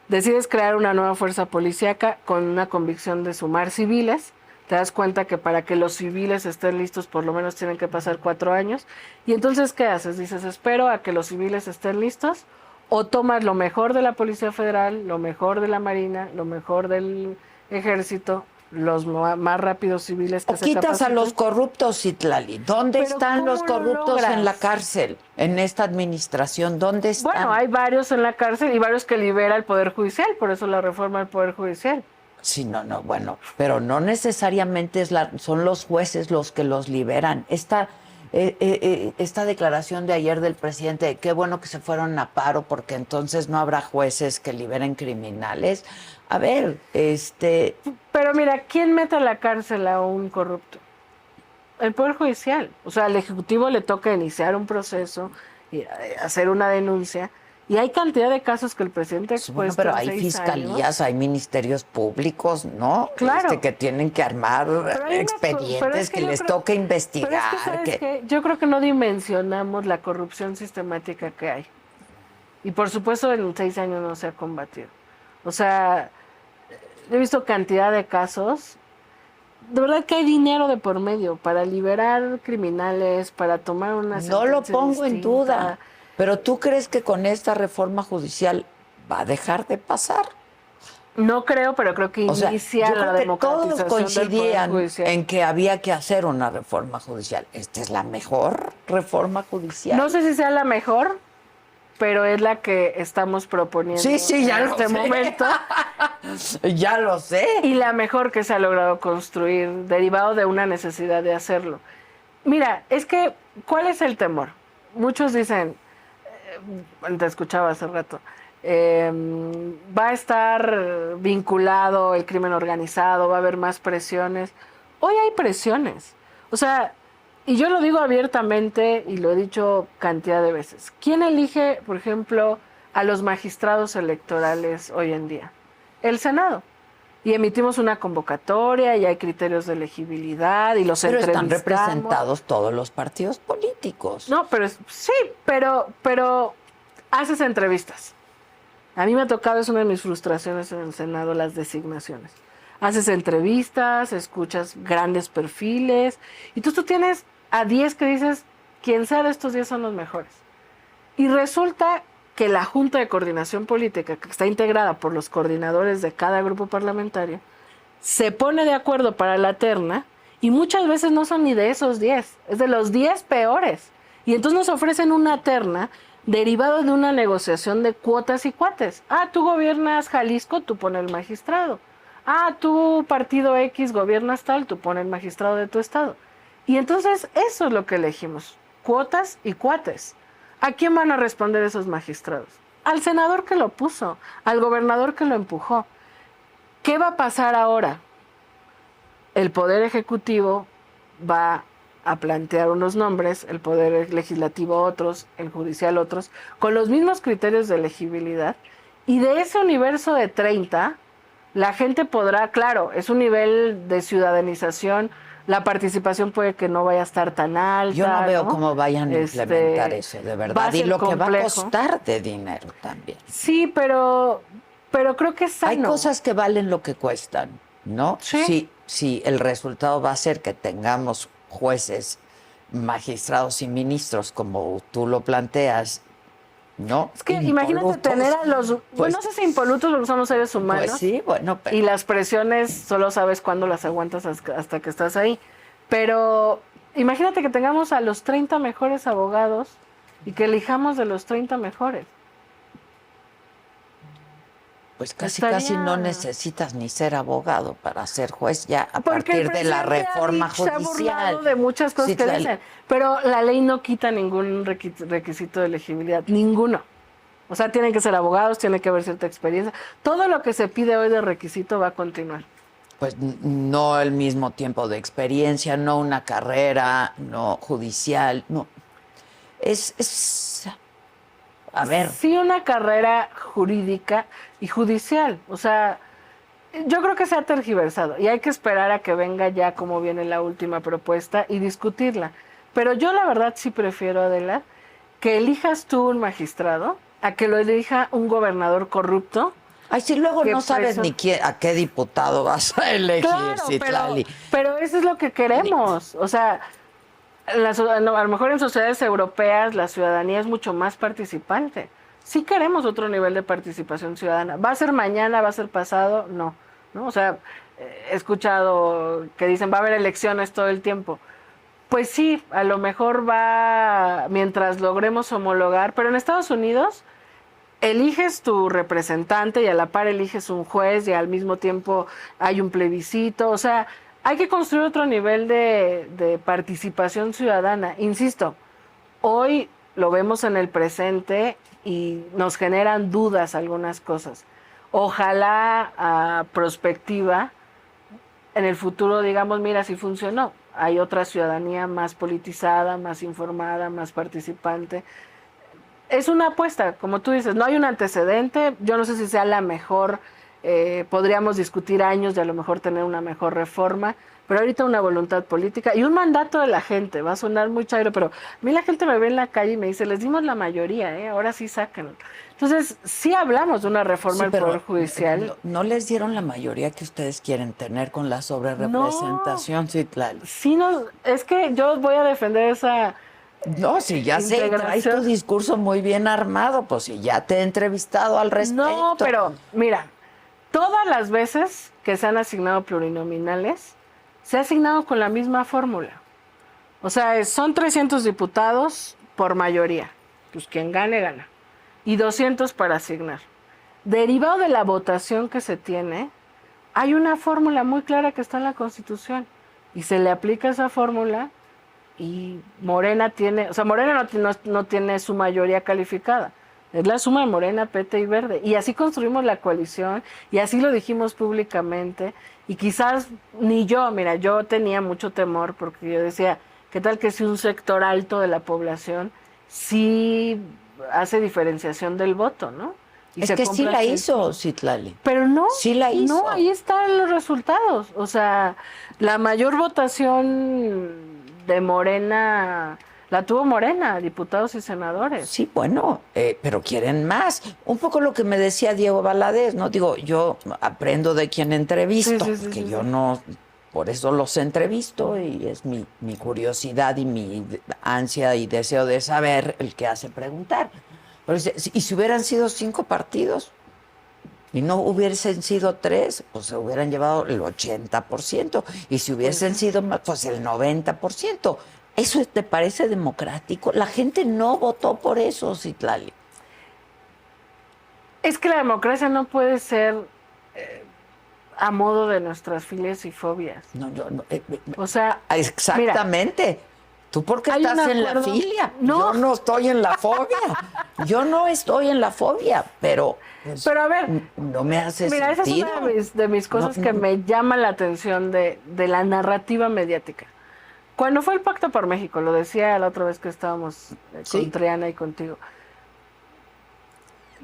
Speaker 2: Decides crear una nueva fuerza policíaca con una convicción de sumar civiles. Te das cuenta que para que los civiles estén listos por lo menos tienen que pasar 4 años. Y entonces, ¿qué haces? Dices, espero a que los civiles estén listos, o tomas lo mejor de la Policía Federal, lo mejor de la Marina, lo mejor del Ejército, los más rápidos civiles que
Speaker 1: o
Speaker 2: se
Speaker 1: quitas
Speaker 2: capaciten.
Speaker 1: a los corruptos, Citlali. ¿Dónde
Speaker 2: ¿Pero
Speaker 1: están
Speaker 2: cómo
Speaker 1: los
Speaker 2: lo
Speaker 1: corruptos
Speaker 2: logras?
Speaker 1: en la cárcel? En esta administración, ¿dónde están?
Speaker 2: Bueno, hay varios en la cárcel y varios que libera el Poder Judicial, por eso la reforma del Poder Judicial.
Speaker 1: Sí, no, bueno, pero no necesariamente son los jueces los que los liberan. Esta declaración de ayer del presidente de qué bueno que se fueron a paro porque entonces no habrá jueces que liberen criminales. A ver,
Speaker 2: Pero mira, ¿quién mete a la cárcel a un corrupto? El Poder Judicial. O sea, al Ejecutivo le toca iniciar un proceso, y hacer una denuncia. Y hay cantidad de casos que el presidente ha expuesto.
Speaker 1: Bueno, pero
Speaker 2: en
Speaker 1: hay
Speaker 2: 6
Speaker 1: fiscalías,
Speaker 2: años.
Speaker 1: hay ministerios públicos, ¿no?
Speaker 2: Claro.
Speaker 1: Que tienen que armar
Speaker 2: Pero hay
Speaker 1: expedientes
Speaker 2: es
Speaker 1: que
Speaker 2: yo
Speaker 1: les
Speaker 2: creo-
Speaker 1: toca investigar.
Speaker 2: Pero es que, ¿sabes qué? Yo creo que no dimensionamos la corrupción sistemática que hay. Y por supuesto en 6 años no se ha combatido. O sea, he visto cantidad de casos. De verdad que hay dinero de por medio para liberar criminales, para tomar una
Speaker 1: No lo
Speaker 2: sentencia
Speaker 1: pongo en
Speaker 2: distinta.
Speaker 1: duda. Pero ¿tú crees que con esta reforma judicial va a dejar de pasar?
Speaker 2: No creo, pero creo que
Speaker 1: O sea,
Speaker 2: inicia
Speaker 1: yo
Speaker 2: la
Speaker 1: creo que
Speaker 2: democratización
Speaker 1: todos
Speaker 2: del Poder
Speaker 1: coincidían
Speaker 2: Judicial.
Speaker 1: en que había que hacer una reforma judicial. ¿Esta es la mejor reforma judicial?
Speaker 2: No sé si sea la mejor, pero es la que estamos proponiendo
Speaker 1: ya
Speaker 2: en
Speaker 1: lo
Speaker 2: este
Speaker 1: sé.
Speaker 2: momento.
Speaker 1: Ya lo sé.
Speaker 2: Y la mejor que se ha logrado construir, derivado de una necesidad de hacerlo. Mira, es que, ¿cuál es el temor? Muchos dicen, te escuchaba hace rato, va a estar vinculado el crimen organizado, va a haber más presiones. Hoy hay presiones. O sea, y yo lo digo abiertamente y lo he dicho cantidad de veces. ¿Quién elige, por ejemplo, a los magistrados electorales hoy en día? El Senado. Y emitimos una convocatoria y hay criterios de elegibilidad y los
Speaker 1: Pero están
Speaker 2: entrevistamos.
Speaker 1: representados todos los partidos políticos.
Speaker 2: No, pero sí, pero haces entrevistas. A mí me ha tocado, es una de mis frustraciones en el Senado, las designaciones. Haces entrevistas, escuchas grandes perfiles, y tú tienes a 10 que dices, quien sea de estos 10 son los mejores. Y resulta que la Junta de Coordinación Política, que está integrada por los coordinadores de cada grupo parlamentario, se pone de acuerdo para la terna, y muchas veces no son ni de esos 10, es de los 10 peores. Y entonces nos ofrecen una terna derivado de una negociación de cuotas y cuates. Ah, tú gobiernas Jalisco, tú pones el magistrado. Ah, tú partido X gobiernas tal, tú pones el magistrado de tu estado. Y entonces eso es lo que elegimos, cuotas y cuates. ¿A quién van a responder esos magistrados? Al senador que lo puso, al gobernador que lo empujó. ¿Qué va a pasar ahora? El Poder Ejecutivo va a plantear unos nombres, el Poder Legislativo otros, el Judicial otros, con los mismos criterios de elegibilidad, y de ese universo de 30, la gente podrá, claro, es un nivel de ciudadanización, la participación puede que no vaya a estar tan alta.
Speaker 1: Yo no veo cómo vayan a implementar eso, de verdad, y lo que va a costar de dinero también.
Speaker 2: Sí, pero creo que es sano.
Speaker 1: Hay cosas que valen lo que cuestan, ¿no?
Speaker 2: Sí.
Speaker 1: Sí, el resultado va a ser que tengamos jueces, magistrados y ministros, como tú lo planteas, ¿no?
Speaker 2: Es que imagínate tener a los...
Speaker 1: Pues,
Speaker 2: no sé si impolutos porque somos seres humanos.
Speaker 1: Pues sí, bueno, pero...
Speaker 2: Y las presiones solo sabes cuándo las aguantas hasta que estás ahí. Pero imagínate que tengamos a los 30 mejores abogados y que elijamos de los 30 mejores.
Speaker 1: Pues casi no necesitas ni ser abogado para ser juez ya a partir de la reforma judicial.
Speaker 2: Se ha burlado de muchas cosas que dicen, pero la ley no quita ningún requisito de elegibilidad, ninguno. O sea, tienen que ser abogados, tiene que haber cierta experiencia. Todo lo que se pide hoy de requisito va a continuar.
Speaker 1: Pues no el mismo tiempo de experiencia, no una carrera, no judicial, no. A ver.
Speaker 2: Sí, una carrera jurídica y judicial. O sea, yo creo que se ha tergiversado y hay que esperar a que venga ya como viene la última propuesta y discutirla. Pero yo la verdad sí prefiero, Adela, que elijas tú un magistrado a que lo elija un gobernador corrupto.
Speaker 1: Ay, si luego no sabes ni a qué diputado vas a elegir,
Speaker 2: claro,
Speaker 1: Citlali.
Speaker 2: Pero eso es lo que queremos. O sea, a lo mejor en sociedades europeas la ciudadanía es mucho más participante. Sí queremos otro nivel de participación ciudadana. ¿Va a ser mañana, va a ser pasado? No. O sea, he escuchado que dicen va a haber elecciones todo el tiempo. Pues sí, a lo mejor va mientras logremos homologar, pero en Estados Unidos eliges tu representante y a la par eliges un juez y al mismo tiempo hay un plebiscito. O sea, hay que construir otro nivel de participación ciudadana. Insisto, hoy lo vemos en el presente y nos generan dudas algunas cosas. Ojalá a prospectiva, en el futuro digamos, mira, si funcionó. Hay otra ciudadanía más politizada, más informada, más participante. Es una apuesta, como tú dices, no hay un antecedente. Yo no sé si sea la mejor. Podríamos discutir años y a lo mejor tener una mejor reforma, pero ahorita una voluntad política y un mandato de la gente. Va a sonar muy chairo, pero a mí la gente me ve en la calle y me dice, les dimos la mayoría, ahora sí sáquenlo. Entonces, sí hablamos de una reforma del Poder Judicial.
Speaker 1: No les dieron la mayoría que ustedes quieren tener con la sobrerepresentación, Citlali.
Speaker 2: Sí, no, es que yo voy a defender esa...
Speaker 1: No, sí, ya sé, traes tu discurso muy bien armado, pues si ya te he entrevistado al respecto.
Speaker 2: No, pero mira, todas las veces que se han asignado plurinominales, se ha asignado con la misma fórmula. O sea, son 300 diputados por mayoría. Pues quien gane, gana. y 200 para asignar. Derivado de la votación que se tiene, hay una fórmula muy clara que está en la Constitución y se le aplica esa fórmula y Morena tiene, o sea, Morena no tiene su mayoría calificada. Es la suma de Morena, PT y Verde. Y así construimos la coalición y así lo dijimos públicamente. Y quizás ni yo, mira, yo tenía mucho temor porque yo decía, ¿qué tal que si un sector alto de la población sí hace diferenciación del voto, ¿no? Y
Speaker 1: es que sí la hizo Citlali.
Speaker 2: Pero no,
Speaker 1: sí la hizo.
Speaker 2: No, ahí están los resultados. O sea, la mayor votación de Morena la tuvo Morena, diputados y senadores.
Speaker 1: Sí, bueno, pero quieren más. Un poco lo que me decía Diego Valadez, ¿no? Digo, yo aprendo de quien entrevisto, porque yo no, por eso los entrevisto y es mi curiosidad y mi ansia y deseo de saber el que hace preguntar. Pero y si hubieran sido 5 partidos y no hubiesen sido 3, pues se hubieran llevado el 80%. Y si hubiesen sido más, pues el 90%. ¿Eso te parece democrático? La gente no votó por eso, Citlali.
Speaker 2: Es que la democracia no puede ser a modo de nuestras filias y fobias.
Speaker 1: No,
Speaker 2: o sea,
Speaker 1: exactamente. Mira, ¿tú por qué estás en la filia? No. Yo no estoy en la fobia. Yo no estoy en la fobia, pero... Pues,
Speaker 2: pero a ver...
Speaker 1: No me hace sentido.
Speaker 2: Mira, esa es una de mis cosas que me llama la atención de la narrativa mediática. Cuando fue el Pacto por México, lo decía la otra vez que estábamos con Triana y contigo,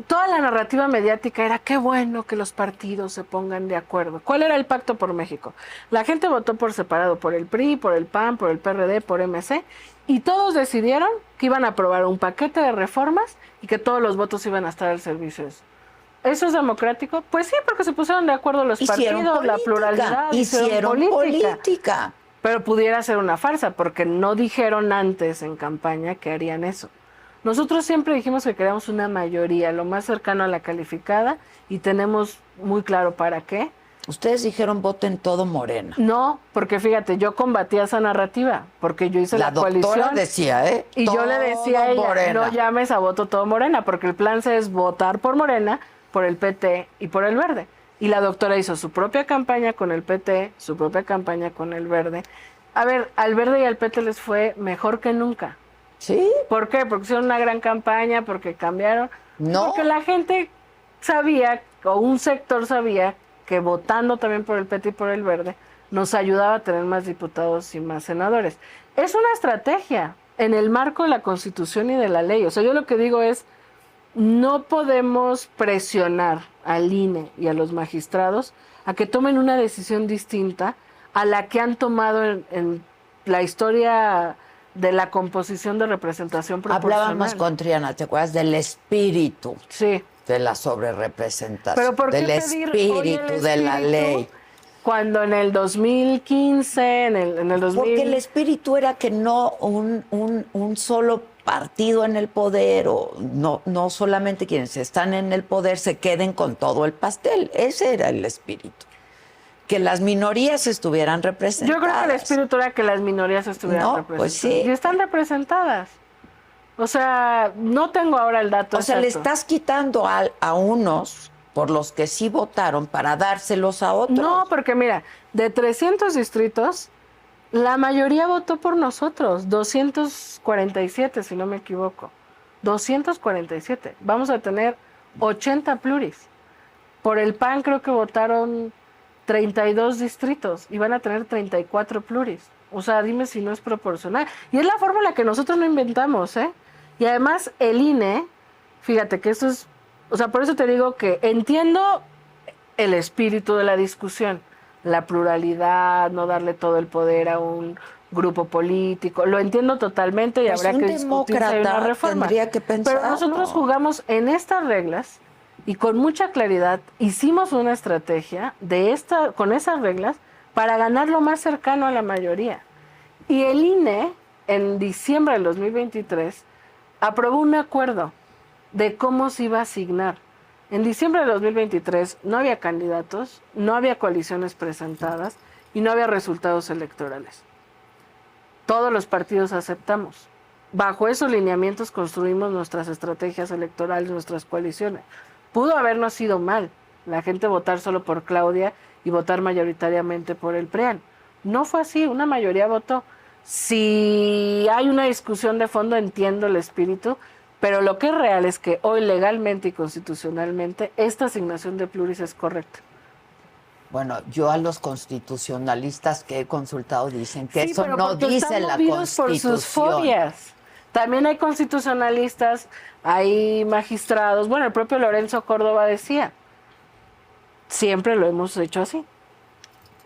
Speaker 2: toda la narrativa mediática era qué bueno que los partidos se pongan de acuerdo. ¿Cuál era el Pacto por México? La gente votó por separado, por el PRI, por el PAN, por el PRD, por MC, y todos decidieron que iban a aprobar un paquete de reformas y que todos los votos iban a estar al servicio de eso. ¿Eso es democrático? Pues sí, porque se pusieron de acuerdo los partidos, la pluralidad,
Speaker 1: hicieron política.
Speaker 2: Pero pudiera ser una farsa, porque no dijeron antes en campaña que harían eso. Nosotros siempre dijimos que queríamos una mayoría, lo más cercano a la calificada, y tenemos muy claro para qué.
Speaker 1: Ustedes dijeron voten todo Morena.
Speaker 2: No, porque fíjate, yo combatía esa narrativa, porque yo hice la coalición.
Speaker 1: La doctora decía,
Speaker 2: y
Speaker 1: todo
Speaker 2: yo le decía a ella,
Speaker 1: Morena.
Speaker 2: No llames a voto todo Morena, porque el plan C es votar por Morena, por el PT y por el Verde. Y la doctora hizo su propia campaña con el PT, su propia campaña con el Verde. A ver, al Verde y al PT les fue mejor que nunca.
Speaker 1: ¿Sí?
Speaker 2: ¿Por qué? Porque hicieron una gran campaña, porque cambiaron.
Speaker 1: No.
Speaker 2: Porque la gente sabía, o un sector sabía, que votando también por el PT y por el Verde, nos ayudaba a tener más diputados y más senadores. Es una estrategia en el marco de la Constitución y de la ley. O sea, yo lo que digo es, no podemos presionar al INE y a los magistrados a que tomen una decisión distinta a la que han tomado en la historia de la composición de representación proporcional.
Speaker 1: Hablábamos con Triana, ¿te acuerdas del espíritu?
Speaker 2: Sí.
Speaker 1: De la sobrerepresentación.
Speaker 2: Pero ¿por qué
Speaker 1: del espíritu de la ley.
Speaker 2: Cuando en el 2015, en el 2000...
Speaker 1: Porque el espíritu era que no un solo partido en el poder, o no solamente quienes están en el poder se queden con todo el pastel. Ese era el espíritu. Que las minorías estuvieran representadas.
Speaker 2: Yo creo que el espíritu era que las minorías estuvieran representadas.
Speaker 1: Pues sí.
Speaker 2: Y están representadas. O sea, no tengo ahora el dato
Speaker 1: exacto. Le estás quitando a unos por los que sí votaron para dárselos a otros.
Speaker 2: No, porque mira, de 300 distritos, la mayoría votó por nosotros. 247, si no me equivoco. 247. Vamos a tener 80 pluris. Por el PAN creo que votaron 32 distritos y van a tener 34 pluris. O sea, dime si no es proporcional. Y es la fórmula que nosotros no inventamos, ¿eh? Y además el INE, fíjate que esto es... O sea, por eso te digo que entiendo el espíritu de la discusión, la pluralidad, no darle todo el poder a un grupo político. Lo entiendo totalmente y
Speaker 1: pues
Speaker 2: habrá que discutir si hay una reforma.
Speaker 1: Tendría que pensar,
Speaker 2: pero nosotros jugamos en estas reglas y con mucha claridad hicimos una estrategia con esas reglas para ganar lo más cercano a la mayoría. Y el INE, en diciembre del 2023, aprobó un acuerdo de cómo se iba a asignar. En diciembre de 2023 no había candidatos, no había coaliciones presentadas y no había resultados electorales. Todos los partidos aceptamos. bajo esos lineamientos construimos nuestras estrategias electorales, nuestras coaliciones. Pudo habernos ido mal la gente votar solo por Claudia y votar mayoritariamente por el PRIAN. No fue así, una mayoría votó. Si hay una discusión de fondo, entiendo el espíritu, pero lo que es real es que hoy legalmente y constitucionalmente esta asignación de pluris es correcta.
Speaker 1: Bueno, yo a los constitucionalistas que he consultado dicen que
Speaker 2: Sí,
Speaker 1: eso
Speaker 2: pero
Speaker 1: no
Speaker 2: porque
Speaker 1: dice
Speaker 2: están
Speaker 1: la
Speaker 2: movidos por sus
Speaker 1: Constitución.
Speaker 2: fobias. También hay constitucionalistas, hay magistrados. Bueno, el propio Lorenzo Córdoba decía, siempre lo hemos hecho así.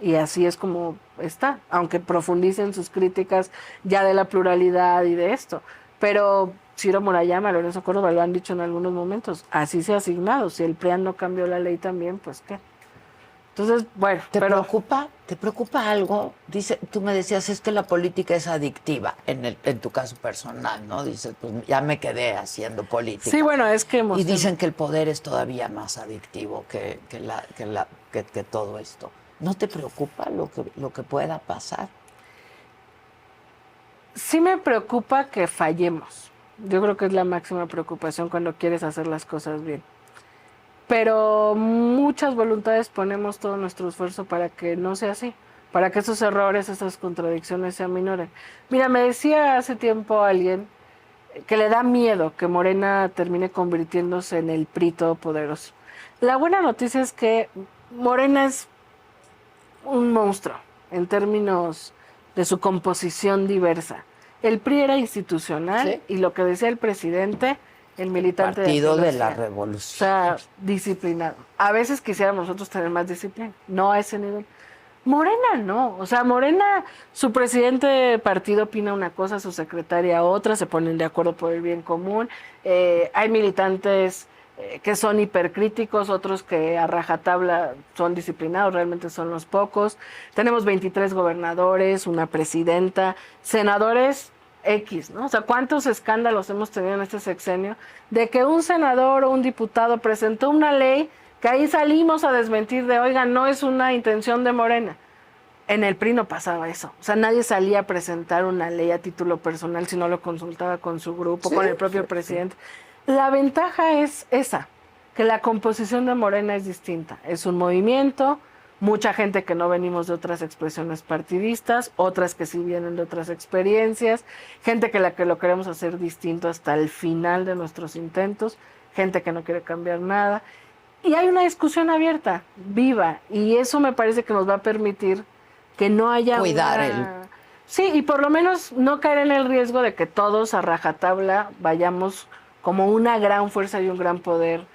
Speaker 2: Y así es como está, aunque profundicen sus críticas ya de la pluralidad y de esto. Pero Ciro Murayama, Lorenzo Córdoba lo han dicho en algunos momentos, así se ha asignado. Si el PRIAN no cambió la ley también, pues qué. Entonces, bueno,
Speaker 1: ¿Te preocupa algo? Dice, tú me decías, es que la política es adictiva, en tu caso personal, ¿no? Dices, pues ya me quedé haciendo política.
Speaker 2: Sí, bueno, es que
Speaker 1: Y dicen que el poder es todavía más adictivo que todo esto. ¿No te preocupa lo que pueda pasar?
Speaker 2: Sí me preocupa que fallemos. Yo creo que es la máxima preocupación cuando quieres hacer las cosas bien. Pero muchas voluntades ponemos todo nuestro esfuerzo para que no sea así, para que esos errores, esas contradicciones se aminoren. Mira, me decía hace tiempo alguien que le da miedo que Morena termine convirtiéndose en el PRI todopoderoso. La buena noticia es que Morena es un monstruo en términos de su composición diversa. El PRI era institucional, ¿sí? Y lo que decía el presidente, el militante
Speaker 1: Partido de la
Speaker 2: o
Speaker 1: Revolución.
Speaker 2: sea, disciplinado. A veces quisiéramos nosotros tener más disciplina, no a ese nivel. Morena no, o sea, Morena, su presidente de partido opina una cosa, su secretaria otra, se ponen de acuerdo por el bien común. Hay militantes que son hipercríticos, otros que a rajatabla son disciplinados, realmente son los pocos. Tenemos 23 gobernadores, una presidenta, senadores X, ¿no? O sea, ¿cuántos escándalos hemos tenido en este sexenio de que un senador o un diputado presentó una ley que ahí salimos a desmentir de, oigan, no es una intención de Morena? En el PRI no pasaba eso. O sea, nadie salía a presentar una ley a título personal si no lo consultaba con su grupo, sí, con el propio presidente. La ventaja es esa, que la composición de Morena es distinta. Es un movimiento, mucha gente que no venimos de otras expresiones partidistas, otras que sí vienen de otras experiencias, gente que lo queremos hacer distinto hasta el final de nuestros intentos, gente que no quiere cambiar nada. Y hay una discusión abierta, viva, y eso me parece que nos va a permitir que no haya
Speaker 1: cuidar
Speaker 2: Sí, y por lo menos no caer en el riesgo de que todos a rajatabla vayamos como una gran fuerza y un gran poder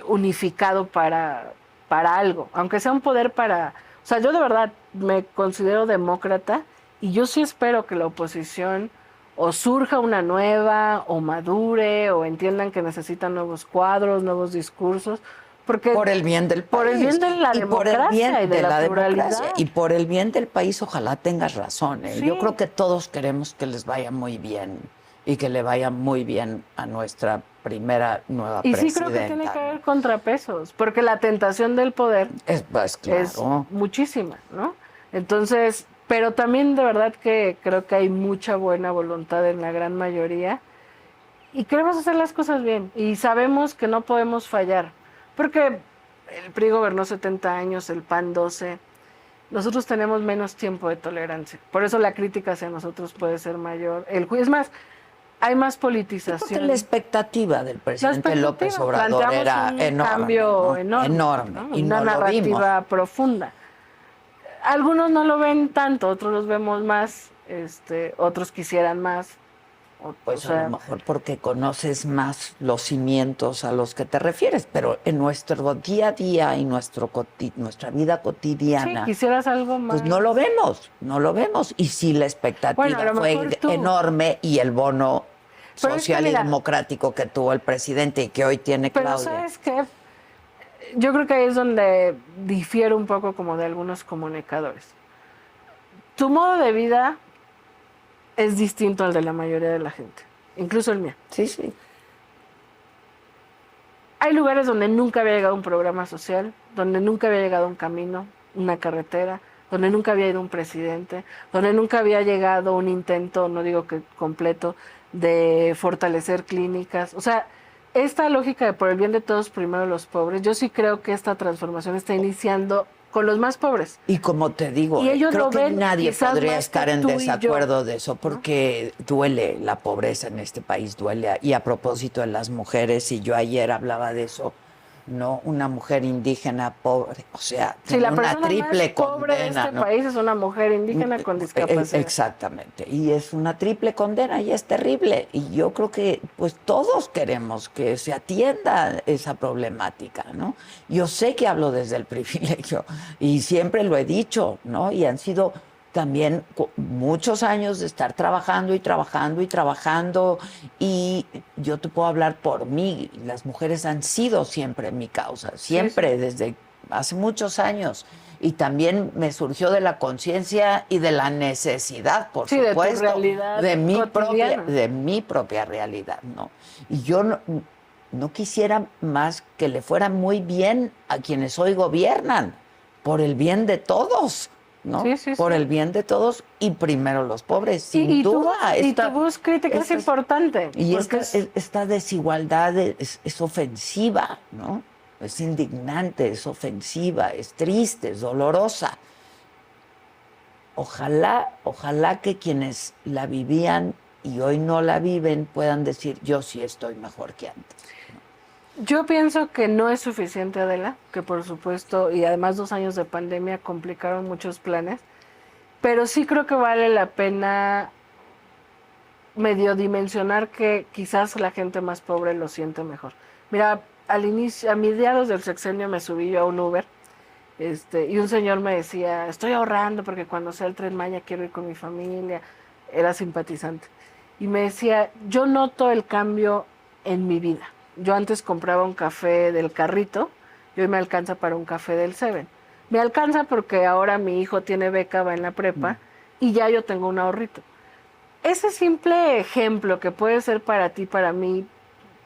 Speaker 2: unificado para algo, aunque sea un poder para... O sea, yo de verdad me considero demócrata y yo sí espero que la oposición o surja una nueva, o madure, o entiendan que necesitan nuevos cuadros, nuevos discursos, porque
Speaker 1: por el bien del país,
Speaker 2: por el bien de la democracia y de la pluralidad,
Speaker 1: y por el bien del país, ojalá tengas razón, ¿eh? Sí. Yo creo que todos queremos que les vaya muy bien y que le vaya muy bien a nuestra primera nueva presidenta.
Speaker 2: Y sí creo que tiene que haber contrapesos, porque la tentación del poder
Speaker 1: pues, claro,
Speaker 2: es muchísima, ¿no? Entonces, pero también de verdad que creo que hay mucha buena voluntad en la gran mayoría y queremos hacer las cosas bien y sabemos que no podemos fallar, porque el PRI gobernó 70 años, el PAN 12, nosotros tenemos menos tiempo de tolerancia, por eso la crítica hacia nosotros puede ser mayor. Es más, hay más politización.
Speaker 1: Porque la expectativa del presidente López Obrador era enorme,
Speaker 2: cambio
Speaker 1: ¿no?
Speaker 2: enorme, ¿no?
Speaker 1: Y
Speaker 2: una
Speaker 1: no
Speaker 2: narrativa profunda. Algunos no lo ven tanto, otros los vemos más, otros quisieran más.
Speaker 1: Pues a lo mejor porque conoces más los cimientos a los que te refieres, pero en nuestro día a día y nuestra vida cotidiana,
Speaker 2: sí, quisieras algo más.
Speaker 1: Pues no lo vemos. Y si la expectativa fue enorme y el bono social y democrático que tuvo el presidente y que hoy tiene Claudia.
Speaker 2: Pero ¿sabes qué? Yo creo que ahí es donde difiere un poco como de algunos comunicadores. Tu modo de vida es distinto al de la mayoría de la gente, incluso el mío.
Speaker 1: Sí, sí.
Speaker 2: Hay lugares donde nunca había llegado un programa social, donde nunca había llegado un camino, una carretera, donde nunca había ido un presidente, donde nunca había llegado un intento, no digo que completo, de fortalecer clínicas. O sea, esta lógica de por el bien de todos, primero los pobres, yo sí creo que esta transformación está iniciando con los más pobres.
Speaker 1: Y como te digo,
Speaker 2: Y ellos
Speaker 1: creo
Speaker 2: lo
Speaker 1: que
Speaker 2: ven
Speaker 1: nadie
Speaker 2: quizás
Speaker 1: podría
Speaker 2: más
Speaker 1: estar
Speaker 2: que
Speaker 1: en
Speaker 2: tú y yo,
Speaker 1: desacuerdo de eso,
Speaker 2: ¿no?
Speaker 1: porque duele la pobreza en este país, duele. Y a propósito de las mujeres, y yo ayer hablaba de eso, ¿no? Una mujer indígena pobre, o sea,
Speaker 2: Sí,
Speaker 1: tiene
Speaker 2: la
Speaker 1: una
Speaker 2: persona
Speaker 1: triple
Speaker 2: más pobre de
Speaker 1: condena,
Speaker 2: este
Speaker 1: ¿no?
Speaker 2: país es una mujer indígena con discapacidad.
Speaker 1: Exactamente, y es una triple condena y es terrible. Y yo creo que pues todos queremos que se atienda esa problemática, ¿no? Yo sé que hablo desde el privilegio y siempre lo he dicho, ¿no? Y han sido también muchos años de estar trabajando y trabajando y trabajando, y yo te puedo hablar por mí, las mujeres han sido siempre mi causa, siempre,
Speaker 2: Sí, sí.
Speaker 1: desde hace muchos años, y también me surgió de la conciencia y de la necesidad, por
Speaker 2: Sí, de tu
Speaker 1: supuesto,
Speaker 2: realidad cotidiana.
Speaker 1: de mi propia realidad, ¿no? Y yo no quisiera más que le fuera muy bien a quienes hoy gobiernan, por el bien de todos, ¿no?
Speaker 2: Sí, sí,
Speaker 1: Por
Speaker 2: sí.
Speaker 1: el bien de todos y primero los pobres, sin
Speaker 2: Y tu
Speaker 1: duda.
Speaker 2: voz, y tu voz crítica es importante.
Speaker 1: Y
Speaker 2: Porque
Speaker 1: esta desigualdad es ofensiva, ¿no? Es indignante, es ofensiva, es triste, es dolorosa. Ojalá que quienes la vivían y hoy no la viven puedan decir, yo sí estoy mejor que antes.
Speaker 2: yo pienso que no es suficiente, Adela, que por supuesto, y además 2 años de pandemia complicaron muchos planes, pero sí creo que vale la pena medio dimensionar que quizás la gente más pobre lo siente mejor. Mira, al inicio, a mediados del sexenio me subí yo a un Uber, y un señor me decía, estoy ahorrando porque cuando sea el Tren Maya quiero ir con mi familia. Era simpatizante. Y me decía, yo noto el cambio en mi vida. Yo antes compraba un café del carrito y hoy me alcanza para un café del Seven. Me alcanza porque ahora mi hijo tiene beca, va en la prepa y ya yo tengo un ahorrito. Ese simple ejemplo que puede ser para ti, para mí,